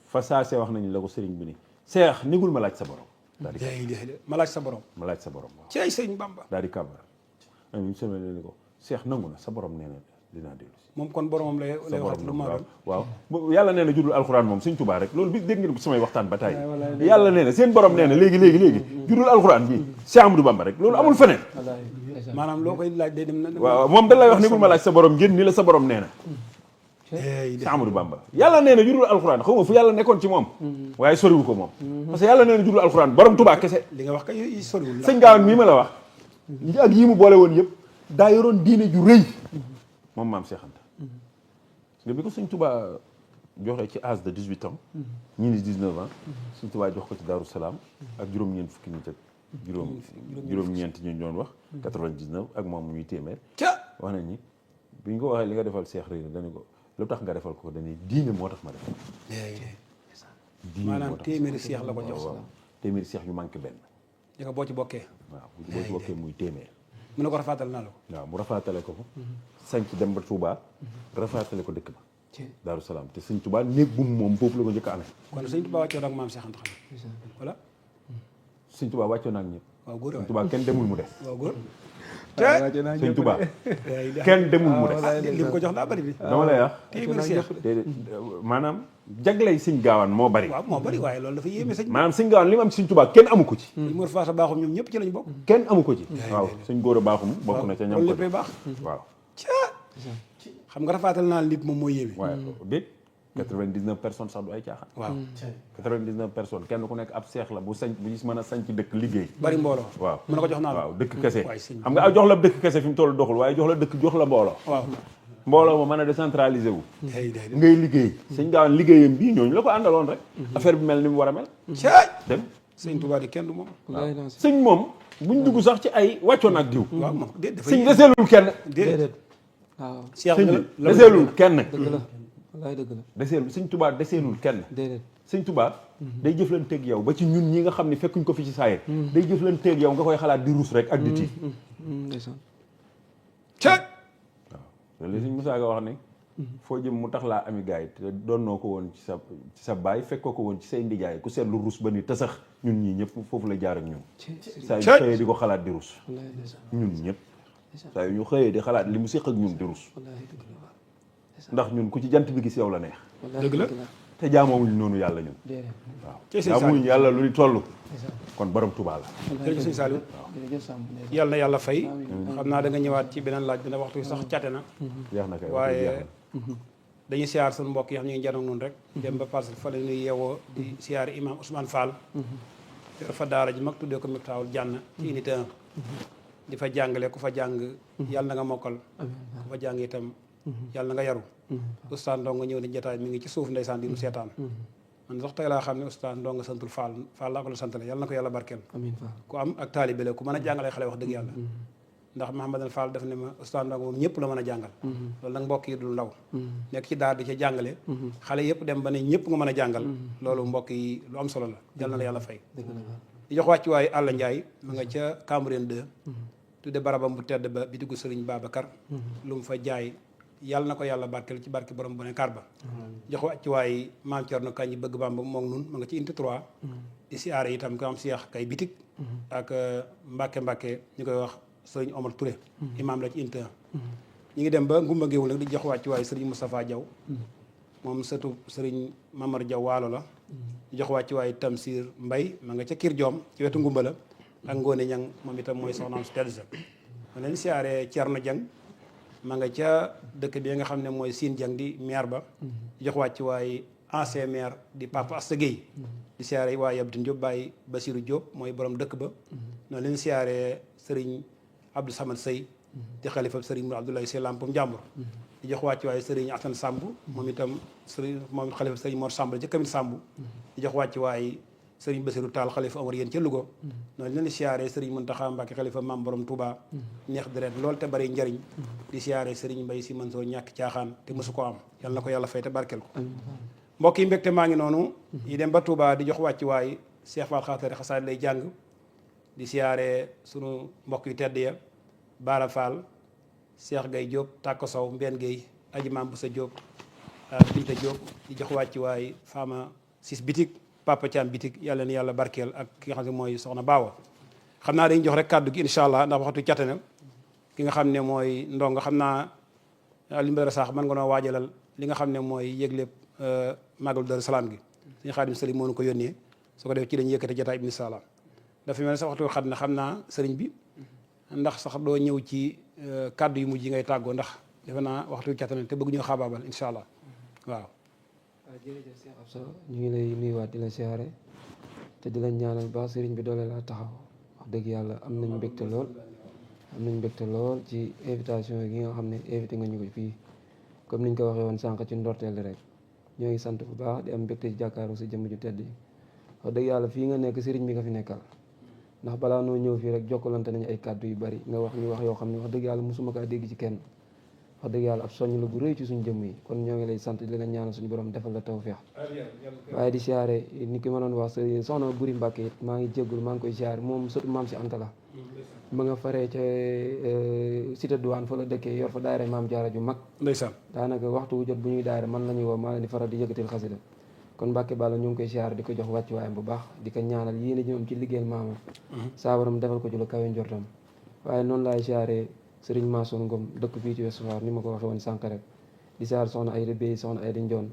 fa saasee wax nañu la ko sëriñ bi ni seex nigul ma laaj sa borom. daal di ma laaj sa borom. ma laaj sa borom waaw. ci ay sëriñ Bamba. daal di kàbbar ñu seme ni ko seex nangu na sa borom nee na dinaa dellu si. moom kon boromam lay wax lu ma doon. waaw yàlla nee na judul alxuraan moom Sëñ Tuubaa rek loolu bi dégg ngeen samay waxtaan ba tey yàlla nee na seen borom nee na léegi judul alxuraan bi Cheikh Amadou Bamba rek loolu amul feneen. maanaam loo koy laaj day dem na. waaw moom da lay wax nigul ma laaj sa borom ngeen ni la sa borom nee na. Cheikh Amadou Bamba yàlla nee na judul alxuraan xaw ma fu yàlla nekkoon ci moom waaye soriwu ko moom parce que yàlla nee na judul alxuraan borom Tuubaa kese. li nga wax kay soriwul. sëñ Gaawaan mii ma la wax ak yii mu boole woon yëpp daa yoroon diine ju rëy moom maam Cheikh Anta nga bi ko sëñ Tuubaa joxe ci âge de 18 ans ñii ni 19 ans sëñ Tuubaa jox ko ci Daaru Salaam ak juróom-ñeent fukki nit ak juróom-ñeent ñu doon wax 99 ak moom ñuy téeméer wax nañ ni bi ñu ko waxee li nga defal Cheikh rëy na dañu ko lu tax nga defal ko dañuy diine moo tax ma def diine maanaam téeméeri Cheikh la ko jox. waaw téeméeri Cheikh yu manqué benn di nga boo ci bokkee. waaw boo ci bokkee muy téeméer mu ne ko rafaatal naa la ko. waaw mu rafaatale ko sanc dem ba Touba rafaatale ko dëkk ba Daaru Salaam te sëñ Touba néeg bu moom foofu la ko njëkk a amee. kon sëñ Touba wàccoo ak maam Cheikh Anta xam voilà. sëñ Touba wàccoo na ak ñëpp. waaw góor sëñ Touba kenn demul mu des. waaw góor. sëñ Touba kenn demul mu des. li mu ko jox daa bari bi. dama lay wax. téeméeri Cheikh. déedéet maanaam jagley sëñ Gaawaan moo bari. waaw moo bari waaye loolu dafa yéeme sëñ. maanaam sëñ Gaawaan li mu am ci sëñ Touba kenn amu ko ci. li mu faasa baaxum ñoom ñëpp ci lañ bokk. kenn amu ko ci. waaw sëñ góor a baaxum bokk na ca ñam ko. léppay baax. waaw. xam nga rafaatal naa nit moom mooy yéeme. waaye déet 99 personnes sax du ay caaxaan. waaw 99 personnes kenn ku nekk ab seex la bu mën a sañ ci dëkk liggéey. bari mbooloo. waaw mën na ko jox naa la. waaw dëkk kese. waay sëñ xam nga jox la dëkk kese fi mu toll doxul waaye jox la dëkk jox la mbooloo. waaw. mbooloo ma mën a décentralisé wu. ngay liggéey. sëñ Gaawaan liggéeyam bii ñooñu la ko àndaloon rek. affaire bi mel ni mu war a mel. dem sëñ Touba di kenn du moom. sëñ moom buñ dugg sax ci ay wàccoon ak diw. waaw moom déet dafa sëñ deseelul kenn. déedéet. waaw Cheikh sëñ bi deseelul kenn. dëgg la wallaay dëgg la. deseelul sëñ Touba deseelul kenn. déedéet. sëñ Touba day jëflanteeg yow ba ci ñun ñi nga xam ne fekkuñ ko fi ci saayir day jëflanteeg yow nga koy xalaat di ruus rek ak di tiit. ndeysaan. waaw loolu sëñ Moussa nga wax ne foo jëm mu tax laa ami gaay te doonnoo ko woon ci sa baay fekkoo ko woon ci say ndijaay ku seetlu ruus ba ni te sax ñun ñii ñëpp foofu la jaar ak ñun saa yu xëyee di ko xalaat di ruus ñun ñëpp saa yu ñu xëyee di xalaat li mu séq ak ñun di ruus ndax ñun ku ci jant bi gis yow la neex dëgg la te jaamoowuñu noonu yàlla ñun waaw jaamuñu yàlla lu di toll kon borom Touba la jërëjëf sëñ Saliou yàlla na yàlla fay xam naa da nga ñëwaat ci beneen laaj bi na waxtu sax cate na jeex na kay waaye dañuy siyaar suñu mbokk yi xam ñu ngi janoog noonu rek dem ba parce que fa la ñuy yeewoo di siyaar imam Ousmane Fall te fa daara ji mag tuddee ko Miftaahul Janna ci unité 1 di fa jàngale ku fa jàng yàlla na nga mokkal ku fa jàng itam yàlla na nga yaru Oustaz Ndongo ñëw ni jotaay mi ngi ci suuf ndeysaan di nu seetaan man sax tey laa xam ne Oustaz Ndongo santul Fall Fall laa ko la santale yàlla na ko yàlla barkeel amiin Fall ku am ak taalibe la ku mën a jàngale xale wax dëgg yàlla ndax Mouhamadou Fall daf ne ma Oustaz Ndongo moom ñëpp la mën a jàngal loolu nag mbokk yi dul ndaw nekk ci daar di ca jàngale xale yëpp dem ba ne ñëpp nga mën a jàngal loolu mbokk yi lu am solo la yàlla na la yàlla fay di jox wàcc waaye Alla Ndiaye ma nga ca Cambérène 2 tudde barabam bu tedd ba bi dugg Sëriñ Babacar lu mu fa jaay yàlla na ko yàlla barkeel ci barke borom bu ne kar ba jox wàcc waaye Maam Cerno Kañ bëgg Bamba moom nun ma nga ci unité 3 di siyaare itam ko am Seex Kay bitik ak Mbàkke ñu koy wax Sëriñ Omar Touré imam la ci unité 1 ñu ngi dem ba Ngumba Géewul nag di jox wàcc waaye Sëriñ Moustapha Diaw moom sëtu Sëriñ Mamar Diaw waalo la di jox wàcc waaye Tamsir Mbay ma nga ca Kir Joom ci wetu Ngumba la ak Ngoone Ñang moom itam mooy soxnaam su tedd sa ma leen siyaare Cerno Jang ma nga ca dëkk bi nga xam ne mooy Siin Jang di maire ba di jox wàcc waaye ancien maire di Papa Asta Gueye di siyaare waaye Abdou Diop Baye Basirou Diop mooy borom dëkk ba noonu leen siyaare Sëriñ Abdou Samad Sey di xalifa Sëriñ Mourou Abdoulaye Sey Lampum Njàmbur di jox wàcc waaye Sëriñ Asan Samb moom itam Sëriñ moom xalifa Sëriñ Mor Samb la ca Kamit Samb di jox wàcc waaye sëriñ Bassirou Tall xalifa Omar yéen ca Louga noonu leen di siyaare sëriñ Mountakha Mbacké xalifa Maam Borom Touba neex deret lool te bari njariñ di siyaare sëriñ Mbaye Sy Mansour ñàkk caaxaan te mësu ko am yal na ko yàlla fay te barkeel ko mbokk yi mbégte maa ngi noonu yi dem ba Touba di jox wàcc waay Cheikh Fall Xaatari xasaay lay jàng di siyaare sunu mbokk yu tedd ya Baara Fall Cheikh Gay Diop Tàkko Sow Mbène Gueye Aji Maam Boussa Diop Binta Diop di jox wàcc waay Fama Sis Bitik Papa Thiam Bitik yàlla na yàlla barkeel ak ki nga xam ne mooy soxna Baawa xam naa dañuy jox rek kàddu gi incha allah ndax waxtu catane ki nga xam ne mooy ndongo xam naa li mbara sax mën nga noo waajalal li nga xam ne mooy yëgle màggalu Daaru Salaam gi suñu Xaadim Sëriñ moo nu ko yónnee su ko def ci dañuy yëkkati jotaay bi incha allah dafa mel ne sax waxtu xat na xam naa sëriñ bi ndax sax doo ñëw ci kàddu yu mujj yi ngay tàggoo ndax defe naa waxtu catane te bëgg ñoo xaabaabal incha allah waaw. jërëjëf Cheikh Absa ñu ngi lay nuyuwaat di la siyaare te di la ñaanal baax sëriñ bi doole laa taxaw wax dëgg yàlla am nañ mbégte lool ci invitation yi nga xam ne invité nga ñu ko fii comme niñ ko waxee woon sànq ci ndorteel rek ñoo ngi sant bu baax di am mbégte ci jàkkaaru sa jëmm ju tedd yi wax dëgg yàlla fii nga nekk sëriñ bi nga fi nekkal ndax balaa noo ñëw fii rek jokkalante nañu ay kàddu yu bari nga wax ñu wax yoo xam ne wax dëgg yàlla mosuma kaa dégg ci kenn wax dëgg yàlla ab soññ la bu rëy ci suñu jëmm yi kon ñoo ngi lay sant di la ñaanal suñu borom defal la tawfeex waaye di siyaare ni ki ma doon wax soxna Buri Mbàkke it maa ngi jéggul maa ngi koy siyaare moom surtout maam si Anta la ma nga faree ca cité douane fa la dëkkee yor fa daayira maam jaara ju mag ndeysaan daanaka waxtu wu jot bu ñuy daayira man la ñuy woo maa leen di faral di yëkkatil xasida kon Mbàkke Balla ñu ngi koy siyaare di ko jox wàccu waayam bu baax di ko ñaanal yéene ji moom ci liggéeyal maamam saabaram defal ko ci lu kawe njortam waaye noonu laay siyaare Sëriñ Mansour Ngom dëkk fii ci Ouest Foire ni ma ko waxee woon sànq rek di siyaar soxna ay rëbbéy soxna ay di njoon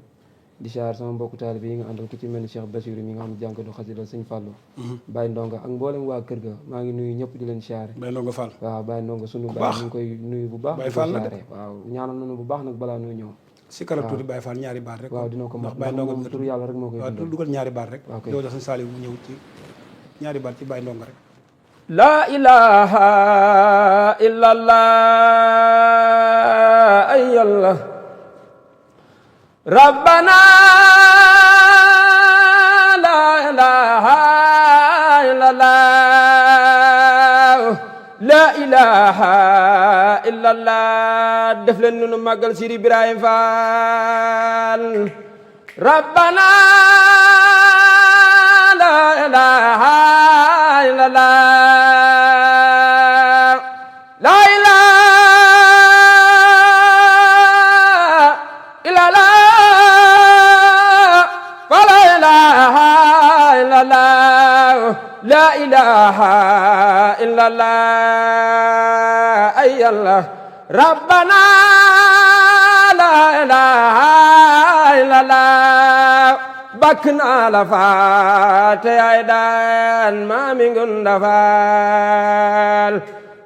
di siyaar sama mbokku taalibe yi nga àndal ku ci mel ni Cheikh Bassirou mi nga xam ne jànkatu xasida Sëñ Fallou Baye Ndonga ak mboolem waa kër ga maa ngi nuyu ñëpp di leen siyaare Baye Ndonga Fall waaw Baye Ndonga sunu baay ñu ngi koy nuyu bu baax di ko siyaare waaw ñaanal nañu bu baax nag balaa nuy ñëw si karab tuuti Baye Fall ñaari baat rek waaw dina ko ndax Baye Ndonga tur yàlla rek moo koy waaw dugal ñaari baat rek yow jox Sëñ Saliou mu ñëw ci ñaari baat ci Baye Ndonga rek la ilaha illallah ay yàlla rabbana la ilaha illallah la ilaha illallah def leen nu màggal Sidi Ibrahima Fall rabbana la ilaha illallah la ilaha illallah wa la ilaha illallah la ilaha illallah ay Allah rabbana la ilaha illallah bakk naa la faate ay daan maami ngunda faal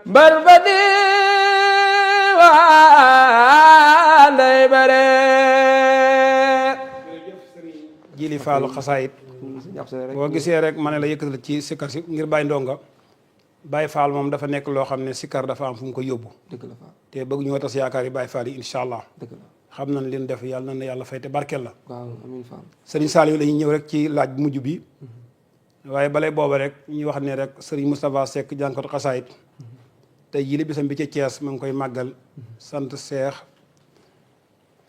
mbër ba diwaan day bare Jili Fallu xasaayit boo gisee rek ma ne la yëkkatal ci sikkar si ngir Baye Ndonga Baye Fall moom dafa nekk loo xam ne sikkar dafa am fu mu ko yóbbu te bëgg ñu tas yaakaar yi Baye Fall yi incha allah xam nañ leen def yàlla na yàlla fay te barkeel la Serigne Saliou la ñuy ñëw rek ci laaj bu mujj bi waaye balay booba rek ñuy wax ne rek Serigne Moustapha Seck jànkatu xasaayit tey jii li bisam bi ca Thiès ma ngi koy màggal sant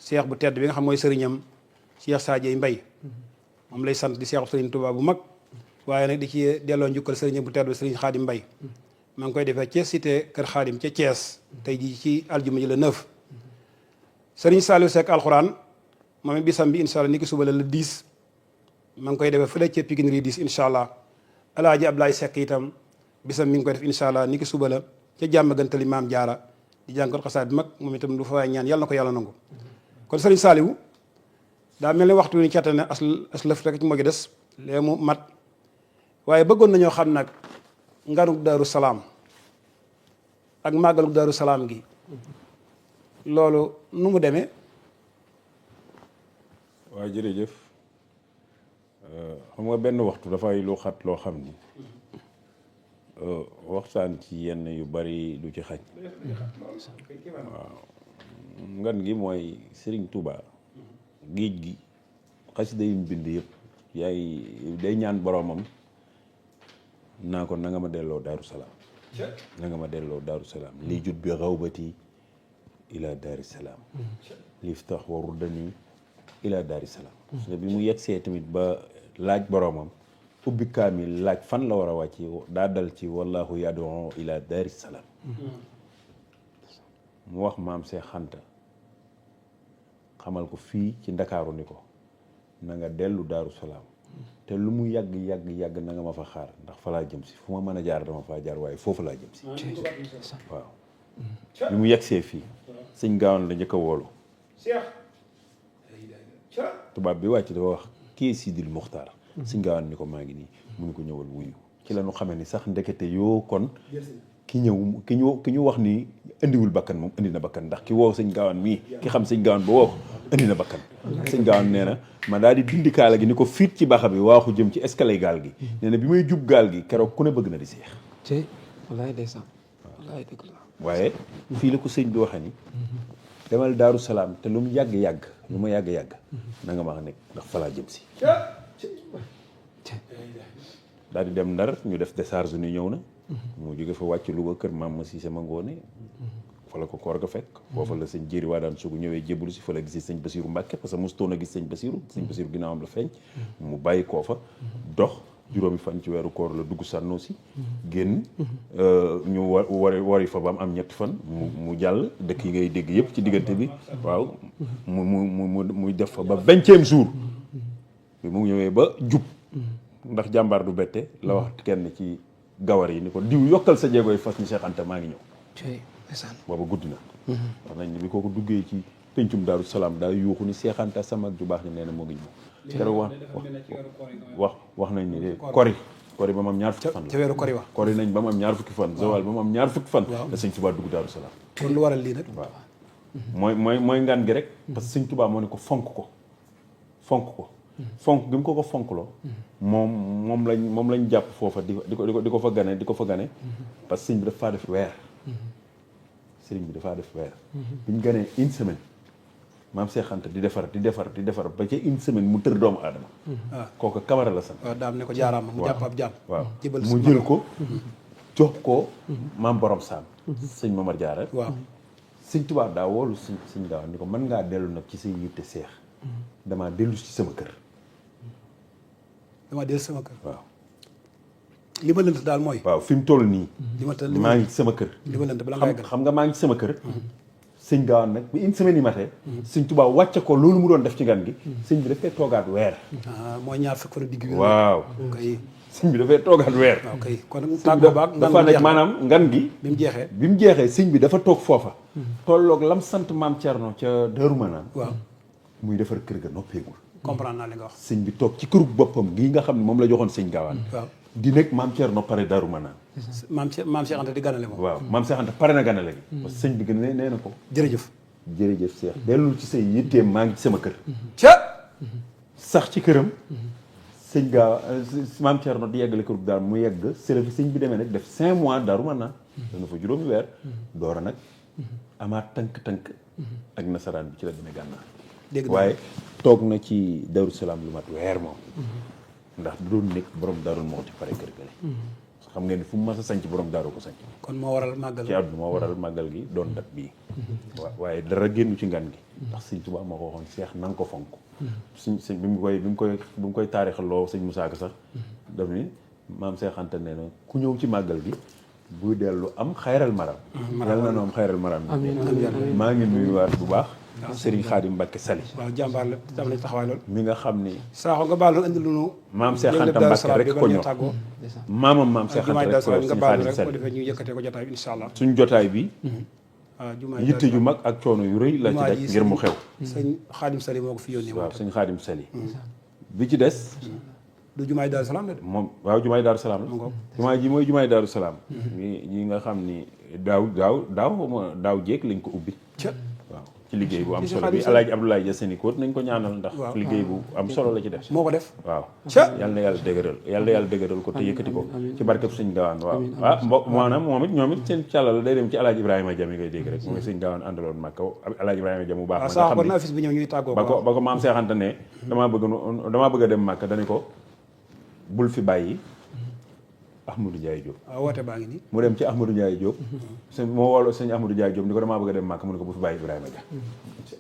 Cheikh bu tedd bi nga xam mooy sëriñam Cheikh Sadio Mbaye moom lay sant di Cheikh Serigne Touba bu mag waaye nag di ci delloo njukkal sëriñam bu tedd bi Serigne Khadim Mbaye ma ngi koy defee ca cité Kër Khadim ca Thiès tey jii ci aljuma ji la 9 Serigne Saliou Seck alxuraan moom bisam bi incha allah ni ki suba la le 10 ma ngi koy defee fële ca Pikine Rue 10 incha allah Alaaji Ablaye Seck itam bisam mi ngi koy def incha allah ni ki suba la ca jàmm gantali maam jaara di jàngal xasaat bi mag moom itam du fa waay ñaan yàlla na ko yàlla nangu kon Serigne Saliou daa mel ni waxtu ni cate ne as lëf rek moo gi des lee mu mat waaye bëggoon nañoo xam nag nganuk Daaru Salaam ak màggaluk Daaru Salaam gi loolu nu mu demee waaw jërëjëf xam nga benn waxtu dafay lu xat loo xam ni waxtaan ci yenn yu bari lu ci xaj waaw ngan gi mooy Serigne Touba géej gi xasida yi mu bind yëpp yaay day ñaan boromam naa ko na nga ma delloo Daaru Salaam na nga ma delloo Daaru Salaam lii jut bi rawbati ila Daaru Salaam liif tax warudani ila Daaru Salaam bi mu yegsee tamit ba laaj boromam ubbi kaamil laaj fan la war a wàcc daa dal ci wallahu yad'u ila Daaru Salaam mu wax maam see xanta xamal ko fii ci ndakaaru ni ko na nga dellu Daaru Salaam te lu mu yàgg na nga ma fa xaar ndax fa laa jëm si fu ma mën a jaar dama faa jaar waaye foofu laa jëm si waaw bi mu yegsee fii sëñ Gaawaan la njëkk a woolu tubaab bi wàcc dafa wax kii Sidil Muxtaar sëñ Gaawaan ni ko maa ngi nii mu ni ko ñëwal wuyu ci la ñu xamee ni sax ndekete yoo kon ki ñu wax ni indiwul bakkan moom indi na bakkan ndax ki woo sëñ Gaawaan mii ki xam sëñ Gaawaan ba woo ko indi na bakkan sëñ Gaawaan nee na ma daal di dindi kaala gi ni ko fiit ci baxa bi waaxu jëm ci escalier gaal gi nee na bi may jub gaal gi keroog ku ne bëgg na di seex ci wallaay ndeysaan wallaay dëgg la waaye fii la ko sëñ bi waxee ni demal Daaru Salaam te lu mu yàgg-yàgg lu ma yàgg-yàgg na nga ma nekk ndax fa laa jëm si daal di dem Ndar ñu def décharge ni ñëw na mu jóge fa wàcc Louga kër maam ma Siise ma ngoone fa la ko koor ga fekk foofa la sëñ Jéeri waa daan sugu ñëwee jébbalu si fa la gisee sëñ Basiiru Mbàkke parce que mosutoon a gis sëñ Basiiru ginnaawam la feeñ mu bàyyi koo fa dox juróomi fan ci weeru koor la dugg sànnoo si génn ñu wari fa ba am ñetti fan mu jàll dëkk yi ngay dégg yëpp ci diggante bi waaw muy def fa ba 20e jour bi mu ñëwee ba jub ndax jàmbaar du bette la wax kenn ci gawar yi ni ko diw yokkal sa jéegooy fas ni Cheikh Anta maa ngi ñëw booba guddi na wax nañ ni bi kooku duggee ci pencum Daaru Salaam daal yuuxu ni Cheikh Anta sama mag ju baax ni nee na moo ngi ñëw keroog wax nañ ni kori ba mu am ñaar fukki fan ca weeru kori nañ ba mu am ñaar fukki fan zawal ba mu am ñaar fukki fan la sëñ Tuubaa dugg Daaru Salaam kon lu waral lii nag waaw mooy ngaan gi rek parce que sëñ Tuubaa moo ne ko fonk ko fonk gi mu ko fonkloo moom lañ jàpp foofa di ko fa gane parce que sëñ bi dafa def weer bi ñu ganee une semaine maam Cheikh Anta di defar ba ca une semaine mu tër doomu aadama kooku Camara la sant waaw daam ne ko jaaraama mu jàpp ab jaam waaw mu jël ko jox ko maam borom saam sëñ Mamar Jaara waaw sëñ Tuubaa daa woolu sëñ Gaawaan ni ko mën ngaa dellu nag ci say yitte seex damaa dellu ci sama kër waaw li ma lënt daal mooy waaw fi mu toll nii maa ngi ci sama kër li ma lënt bala nga xam nga maa ngi ci sama kër sëñ Gaawaan nag bi une semaine yi matee sëñ Tuubaa wàcce ko loolu mu doon def ci gan gi sëñ bi dafay toogaat weer mooy ñaar fukk fan digg bi waaw kay sëñ bi dafay toogaat weer waaw kay kon tàggoo baag dafa nekk maanaam ngan gi bi mu jeexee sëñ bi dafa toog foofa tolloog lam sant maam Cerno ca Daaru Manaan waaw muy defar kër ga noppeegul comprendre naa li nga wax sëñ bi toog ci kërug boppam gii nga xam ne moom la joxoon sëñ Gaawaan waaw di nekk maam Cerno pare Daaru Manaan maam Cheikh Anta di ganale moom waaw maam Cheikh Anta pare na ganale gi parce que sëñ bi gën nee na ko jërëjëf Cheikh dellul ci say yitteem maa ngi ci sama kër sax ci këram sëñ maam Cerno di yeggale kërug daal mu yegg sële fi sëñ bi demee nag def 5 mois Daaru Manaan dana fa juróomi weer door a nag amaat tënk ak nasaraan bi ci la demee gànnaar waaye toog na ci Daaru Salaam lu mat weer moom ndax du doon nekk borom Daaru Muxti pare kër gale xam ngeen ni fu mu mas a sanc borom daaru ko sanc kon moo waral màggal ci àdduna moo waral màggal gi doon dat bii waaye dara génnu ci ngan gi ndax sëñ Tuubaa moo ko waxoon seex na nga ko fonk sëñ bi mu koy taarixaloo sëñ Musaa Ka sax daf ni maam Seex Anta nee na ku ñëw ci màggal gi buy dellu am xayral maram yàlla na nu am xayral maram maa ngi nuyuwaat bu baax Serigne Khadim Mbacke Sali waaw jàmbaar la am nañ taxawaay lool mi nga xam ni saaxo nga baal loolu indi lu nu maam Seex Anta Mbacke rek ko ñor maam Seex Anta rek ko nga baal rek ko defee ñu yëkkatee ko jotaay bi insha allah suñ jotaay bi waaw yitte ju mag ak coono yu rëy la ci daj ngir mu xew sëñ Khadim Sali moo ko fi yónnee waaw sëñ Khadim Sali bi ci des du jumaay Daaru Salaam la de moom waaw jumaay Daaru Salaam la jumaay ji mooy jumaay Daaru Salaam ñi nga xam ni daaw jéeg lañ ko ubbi waaw ci liggéey bu am solo bi Alaaji Abdoulaye Dia Sénico nañ ko ñaanal ndax liggéey bu am solo la ci def moo ko def waaw yal na yàlla dëgëral ko te yëkkati ko ci barkeb sëñ Gaawaan waaw maanaam ñoom it seen càllal day dem ci Alaaji Ibrahima Dia mi ngay dégg rek mooy sëñ Gaawaan àndaloon Màkka Alaaji Ibrahima Dia mu baax ma nga xam ne affiche bi ñëw ñuy tàggoo ba ko maam seexante ne damaa bëgg a dem Màkka dani ko bul fi bàyyi Ahmadou Ndiaye Diop waaw woote baa ngi nii mu dem ci Ahmadou Ndiaye Diop moo woolu sëñ Ahmadou Ndiaye Diop ni ko damaa bëgg a dem Màkka mu ne ko bu fi bàyyi Ibrahima Dia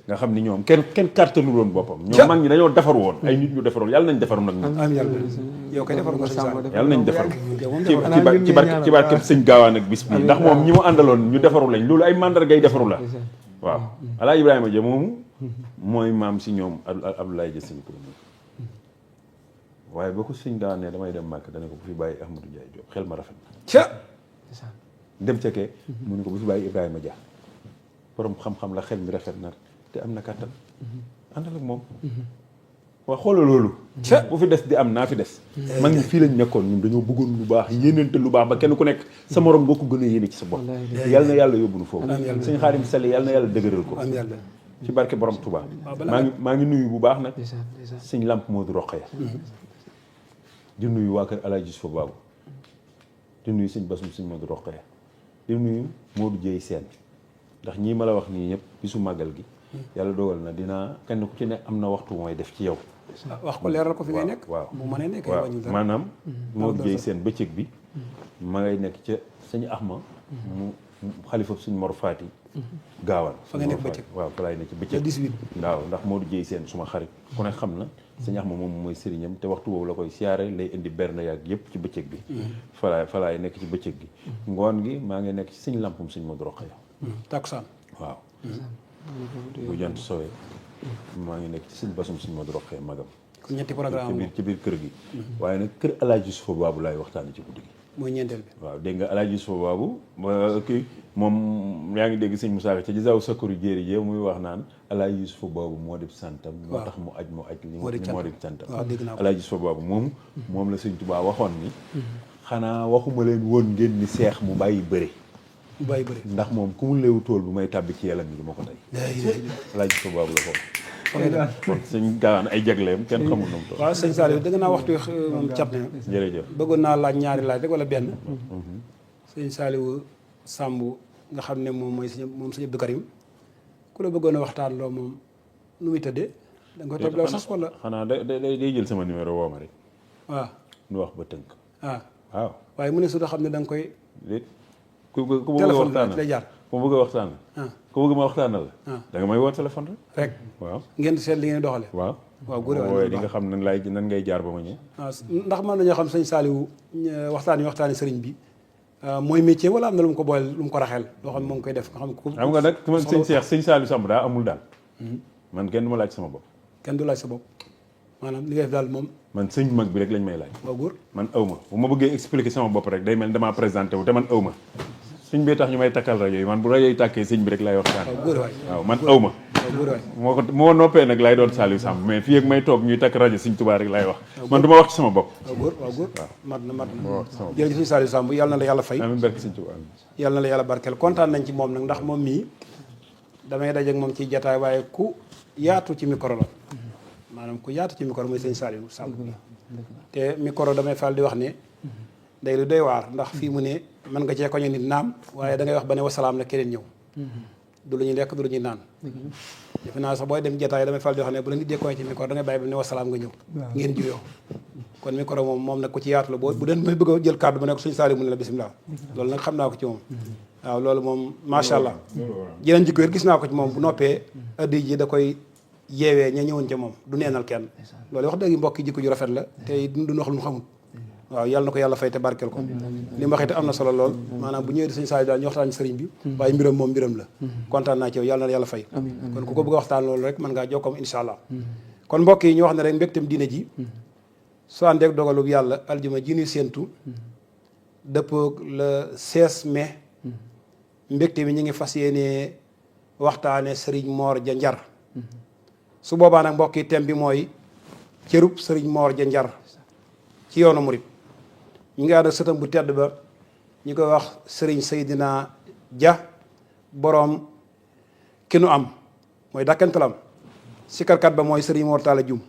nga xam ni ñoom kenn kàttanu woon boppam ñoom mag ñi dañoo defaru woon ay nit ñu defarul yàlla nañ defaru nag yow kay defaru nga yàlla nañ defaru ci barkeb sëñ Gaawaan ak bis bi ndax moom ñi mu àndaloon ñu defaru lañ loolu ay mandargay defaru la waaw Alaaji Ibrahima Dia moomu mooy maam si ñoom Abdoulaye Dia Sénico waaye boo ko sëñ Gaawaan ne damay dem Màkka dana ko bu fi bàyyi Ahmadou Ndiaye Diop xel ma rafet na dem ca kee mu ne ko bu fi bàyyi Ibrahima Dia borom xam-xam la xel mi rafet na te am na kàttan àndal ak moom waa xoolal loolu bu fi des di am naa fi des mag ñi fii lañ nekkoon ñun dañoo bëggoon lu baax yéenante lu baax ba kenn ku nekk sa morom nga ko gën a yéene ci sa bopp yàlla na yàlla yóbbu nu foofu sëñ Xaadim Sall yàlla na yàlla dëgëral ko ci barke borom Touba maa ngi nuyu bu baax nag sëñ Lamp Modou Rokhaya di nuyu waa kër Alaaji Yusufa Baabu di nuyu sëñ Basum sëñ Modou Rokhaya di nuyu Modou Dieye Sène ndax ñii ma la wax nii ñëpp bisu màggal gi yàlla dogal na dinaa kenn ku ci ne am na waxtu mooy def ci yow wax ko leeral ko fi ngay nekk waaw mu mënee nekk waaw maanaam Modou Dieye Sène bëccëg bi ma ngay nekk ca sëñ Axma mu xalifa suñ Mor Fati Gaawaan fa nga nekk bëccëg waaw fa laay nekk ci bëccëg 18 waaw ndax Modou Dieye Sène suma xarit ku ne xam na sëñ Axma moom mooy sëriñam te waxtu boobu la koy siyaare lay indi berne yaag yëpp ci bëccëg bi fa laay nekk ci bëccëg gi ngoon gi maa ngi nekk ci sëñ Lampum sëñ Modou Rokhaya takkusaan waaw bu jant sowee maa ngi nekk ci sëñ Basum sëñ Modou Rokhaya magam kon ñetti programme ci biir kër gi waaye nag kër Alaaji Yusufa Baabu laay waxtaane ci guddi gi mooy ñeenteel bi waaw dégg nga Alaaji Yusufa Baabu kii moom yaa ngi dégg sëñ Moussa ca Jazaaw Sakkoru jéeri jee muy wax naan Alaaji Yusufa Baabu moo di santam moo tax mu aj li moo di santam Alaaji Yusufa Baabu moom la sëñ Tuubaa waxoon ni xanaa waxuma leen woon ngeen ni seex mu bàyyi bëre ndax moom ku mu léewu tool bu may tàbbi ci yelam bi du ma ko tey Alaaji Yusufa Baabu la foofu kon sëñ Gaawaan ay jagleem kenn xamul na mu toll waaw sëñ Saliou dëgg naa waxtu moom cat na jërëjëf bëggoon naa laaj ñaari laaj rek wala benn sëñ Saliou Samb nga xam ne moom mooy sëñ Abdou Karim ku la bëggoon a waxtaan loo moom nu muy tëddee da nga koy toog loo sas wala xanaa day jël sama numéro woo ma rek waaw nu wax ba tënk waaw waaye mu ne su xam ne da nga koy ku bëgg a téléphone waxtaanal lay jaar ku bëgg a waxtaanal ku bëgg ma waxtaanal la da nga may woo téléphone rek waaw ngeen seet li ngeen doxale waaw góor di nga xam nan ngay jaar ba ma ñëw ndax mën nañoo xam sëñ Saliou waxtaani sëriñ bi mooy métier wala am na lu mu ko boole lu mu ko raxeel loo xam ne moom koy def nga xam nga nag man sëñ Saliou Samb daa amul daal man kenn du ma laaj sama bopp kenn du laaj sa bopp maanaam li ngay def daal moom man sëñ mag bi rek lañ may laaj waaw góor man aw ma bu ma bëggee expliquer sama bopp rek day mel damaa présenté wu te man aw ma sëñ bi tax ñu may takkal rajo yi man bu rajo yi tàkkee sëñ bi rek lay waxtaan waaw man aw ma moo noppee nag lay doon Saliou Samb mais fii ak may toog ñuy takk rajo sëñ Tuubaa rek lay wax man du ma wax ci sama bopp waaw góor mat na jërëjëf sëñ Saliou Samb yàlla na la yàlla fay amiin barke sëñ Tuubaa yàlla na la yàlla barkeel kontaan nañ ci moom nag ndax moom mii damay dajeek moom ci jataay waaye ku yaatu ci micro la maanaam ku yaatu ci micro mooy sëñ Saliou Samb te micro damay faral di wax ne day lu doy waar ndax fii mu ne mën nga cee koñe nit naam waaye da ngay wax ba ne wasalaam la keneen ñëw du lu ñuy lekk du lu ñuy naan defe naa sax booy dem jataay damay faral di wax ne bu la nit dee koñe ci micro da ngay bàyyi ba ne wasalaam nga ñëw ngeen juyoo kon micro moom nag ku ci yaatu la bu deen may bëgg a jël kàddu bu nekk sëñ Saliou mu ne la bisimilah loolu nag xam naa ko ci moom waaw loolu moom macha allah jeneen jikko gis naa ko ci moom bu noppee addi ji da koy yeewee ña ñëwoon ca moom du neenal kenn loolu wax dëgg mbokki jikko ju rafet la te duñ wax lu mu xamul waaw yàlla na ko yàlla fay te barkeel ko li mu waxee te am na solo lool maanaam bu ñëwee di sëñ Saliou daal ñu waxtaan ci sëriñ bi waaye mbiram moom mbiram la kontaan naa ci yow yàlla na yàlla fay kon ku ko bëgg a waxtaan loolu rek mën ngaa jokkoom insha allah kon mbokk yi ñu wax ne rek mbégtam diine ji soo àndeek dogalub yàlla aljuma ji ñuy séentu dëppoog le 16 mai mbégte mi ñu ngi fas yéene waxtaane sëriñ Mor Dia Njar su boobaa nag mbokk yi thème bi mooy cërub sëriñ Mor Dia Njar ci yoonu murit ñu ngi ànd ak sëtam bu tedd ba ñu koy wax sëriñ Seydina Dia boroom ki nu am mooy dàkkantalam. sikarkat ba mooy sëriñ Mor Talla Jum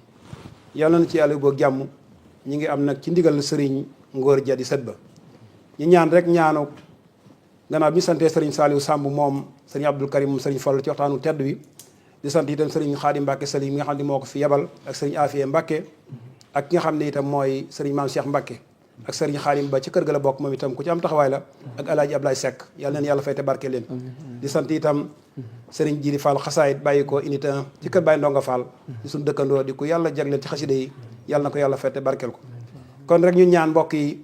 yàlla na ci yàlla boog jàmm. ñi ngi am nag ci ndigal sëriñ Ngor Dia di sët ba ñu ñaan rek ñaanu gannaaw bi ñu santee sëriñ Saliou Samb moom sëriñ Abdou Karim moom sëriñ Fallu ci waxtaanu tedd wi di sant itam sëriñ Xaadim Mbàkke Salim mi nga xam ne moo ko fi yebal ak sëriñ Afiye Mbàkke ak ki nga xam ne itam mooy sëriñ Maam Cheikh Mbàkke ak sëriñ Xaadim ba ci kër ga la bokk moom itam ku ci am taxawaay la ak alaaji Ablaye Seck yàlla neen yàlla fay te barke leen di sant itam sëriñ Jili Fall xasaayit bàyyi ko unité 1 ci kër Baye Ndonga Fall di suñu dëkkandoo di ko yàlla jagleel ci xasida yi yàlla na ko yàlla fay te barkeel ko kon rek ñu ñaan mbokk yi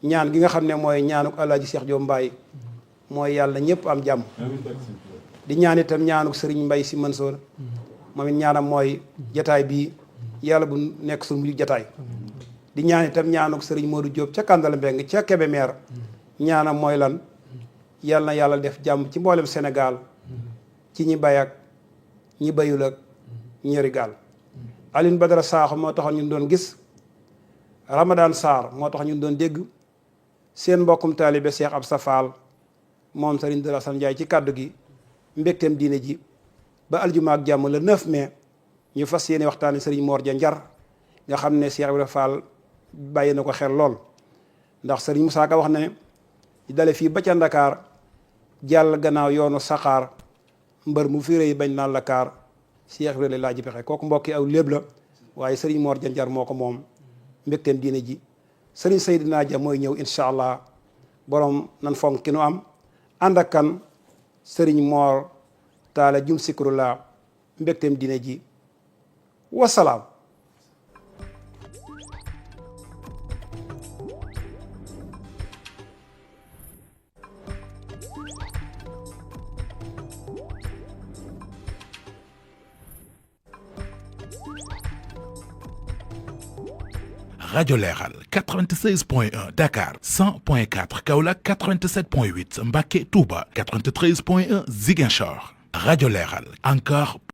ñaan gi nga xam ne mooy ñaanuk alaaji Cheikh Diop Mbaye mooy yàlla ñëpp am jàmm di ñaan itam ñaanuk sëriñ Mbay Si Mansour moom it ñaanam mooy jataay bii yàlla bu nekk suñu mujj jataay di ñaan itam ñaanuk sëriñ Modou Diop ca Kandala Mbeng ca Kébémer ñaanam mooy lan yàlla na yàlla def jàmm ci mboolem Sénégal ci ñi bay ak ñi bayul ak ñi yori gaal Aline Badara Sakho moo taxoon ñu doon gis Ramadan Sarr moo tax ñu doon dégg seen mbokkum taalibe Cheikh Absa Fall moom Serigne Dara San Ndiaye ci kàddu gi mbégteem diine ji ba aljuma ak jàmm le 9 mai ñu fas yéene waxtaane Serigne Mor Dia Njar nga xam ne Cheikh Ibrahima Fall bàyyi na ko xel lool ndax Serigne Moussa Ka wax ne dale fii ba ca Ndakaar jàll gannaaw yoonu saxaar mbër mu fi rëy bañ naan la kaar Cheikh Ibrahima laa ji pexe kooku mbokki aw léeb la waaye Serigne Mor Dia Njar moo ko moom mbégteem diine ji Serigne Seydina Dia mooy ñëw incha allah borom nan fonk ki nu am ànd ak kan Serigne Mor Talla Jum Sikrullah mbégteem diine ji wasalaam. Radio Leral 96.1 Dakar 100.4 Kaolack 87.8 Mbacké Touba 93.1 Ziguinchor Radio Leral encore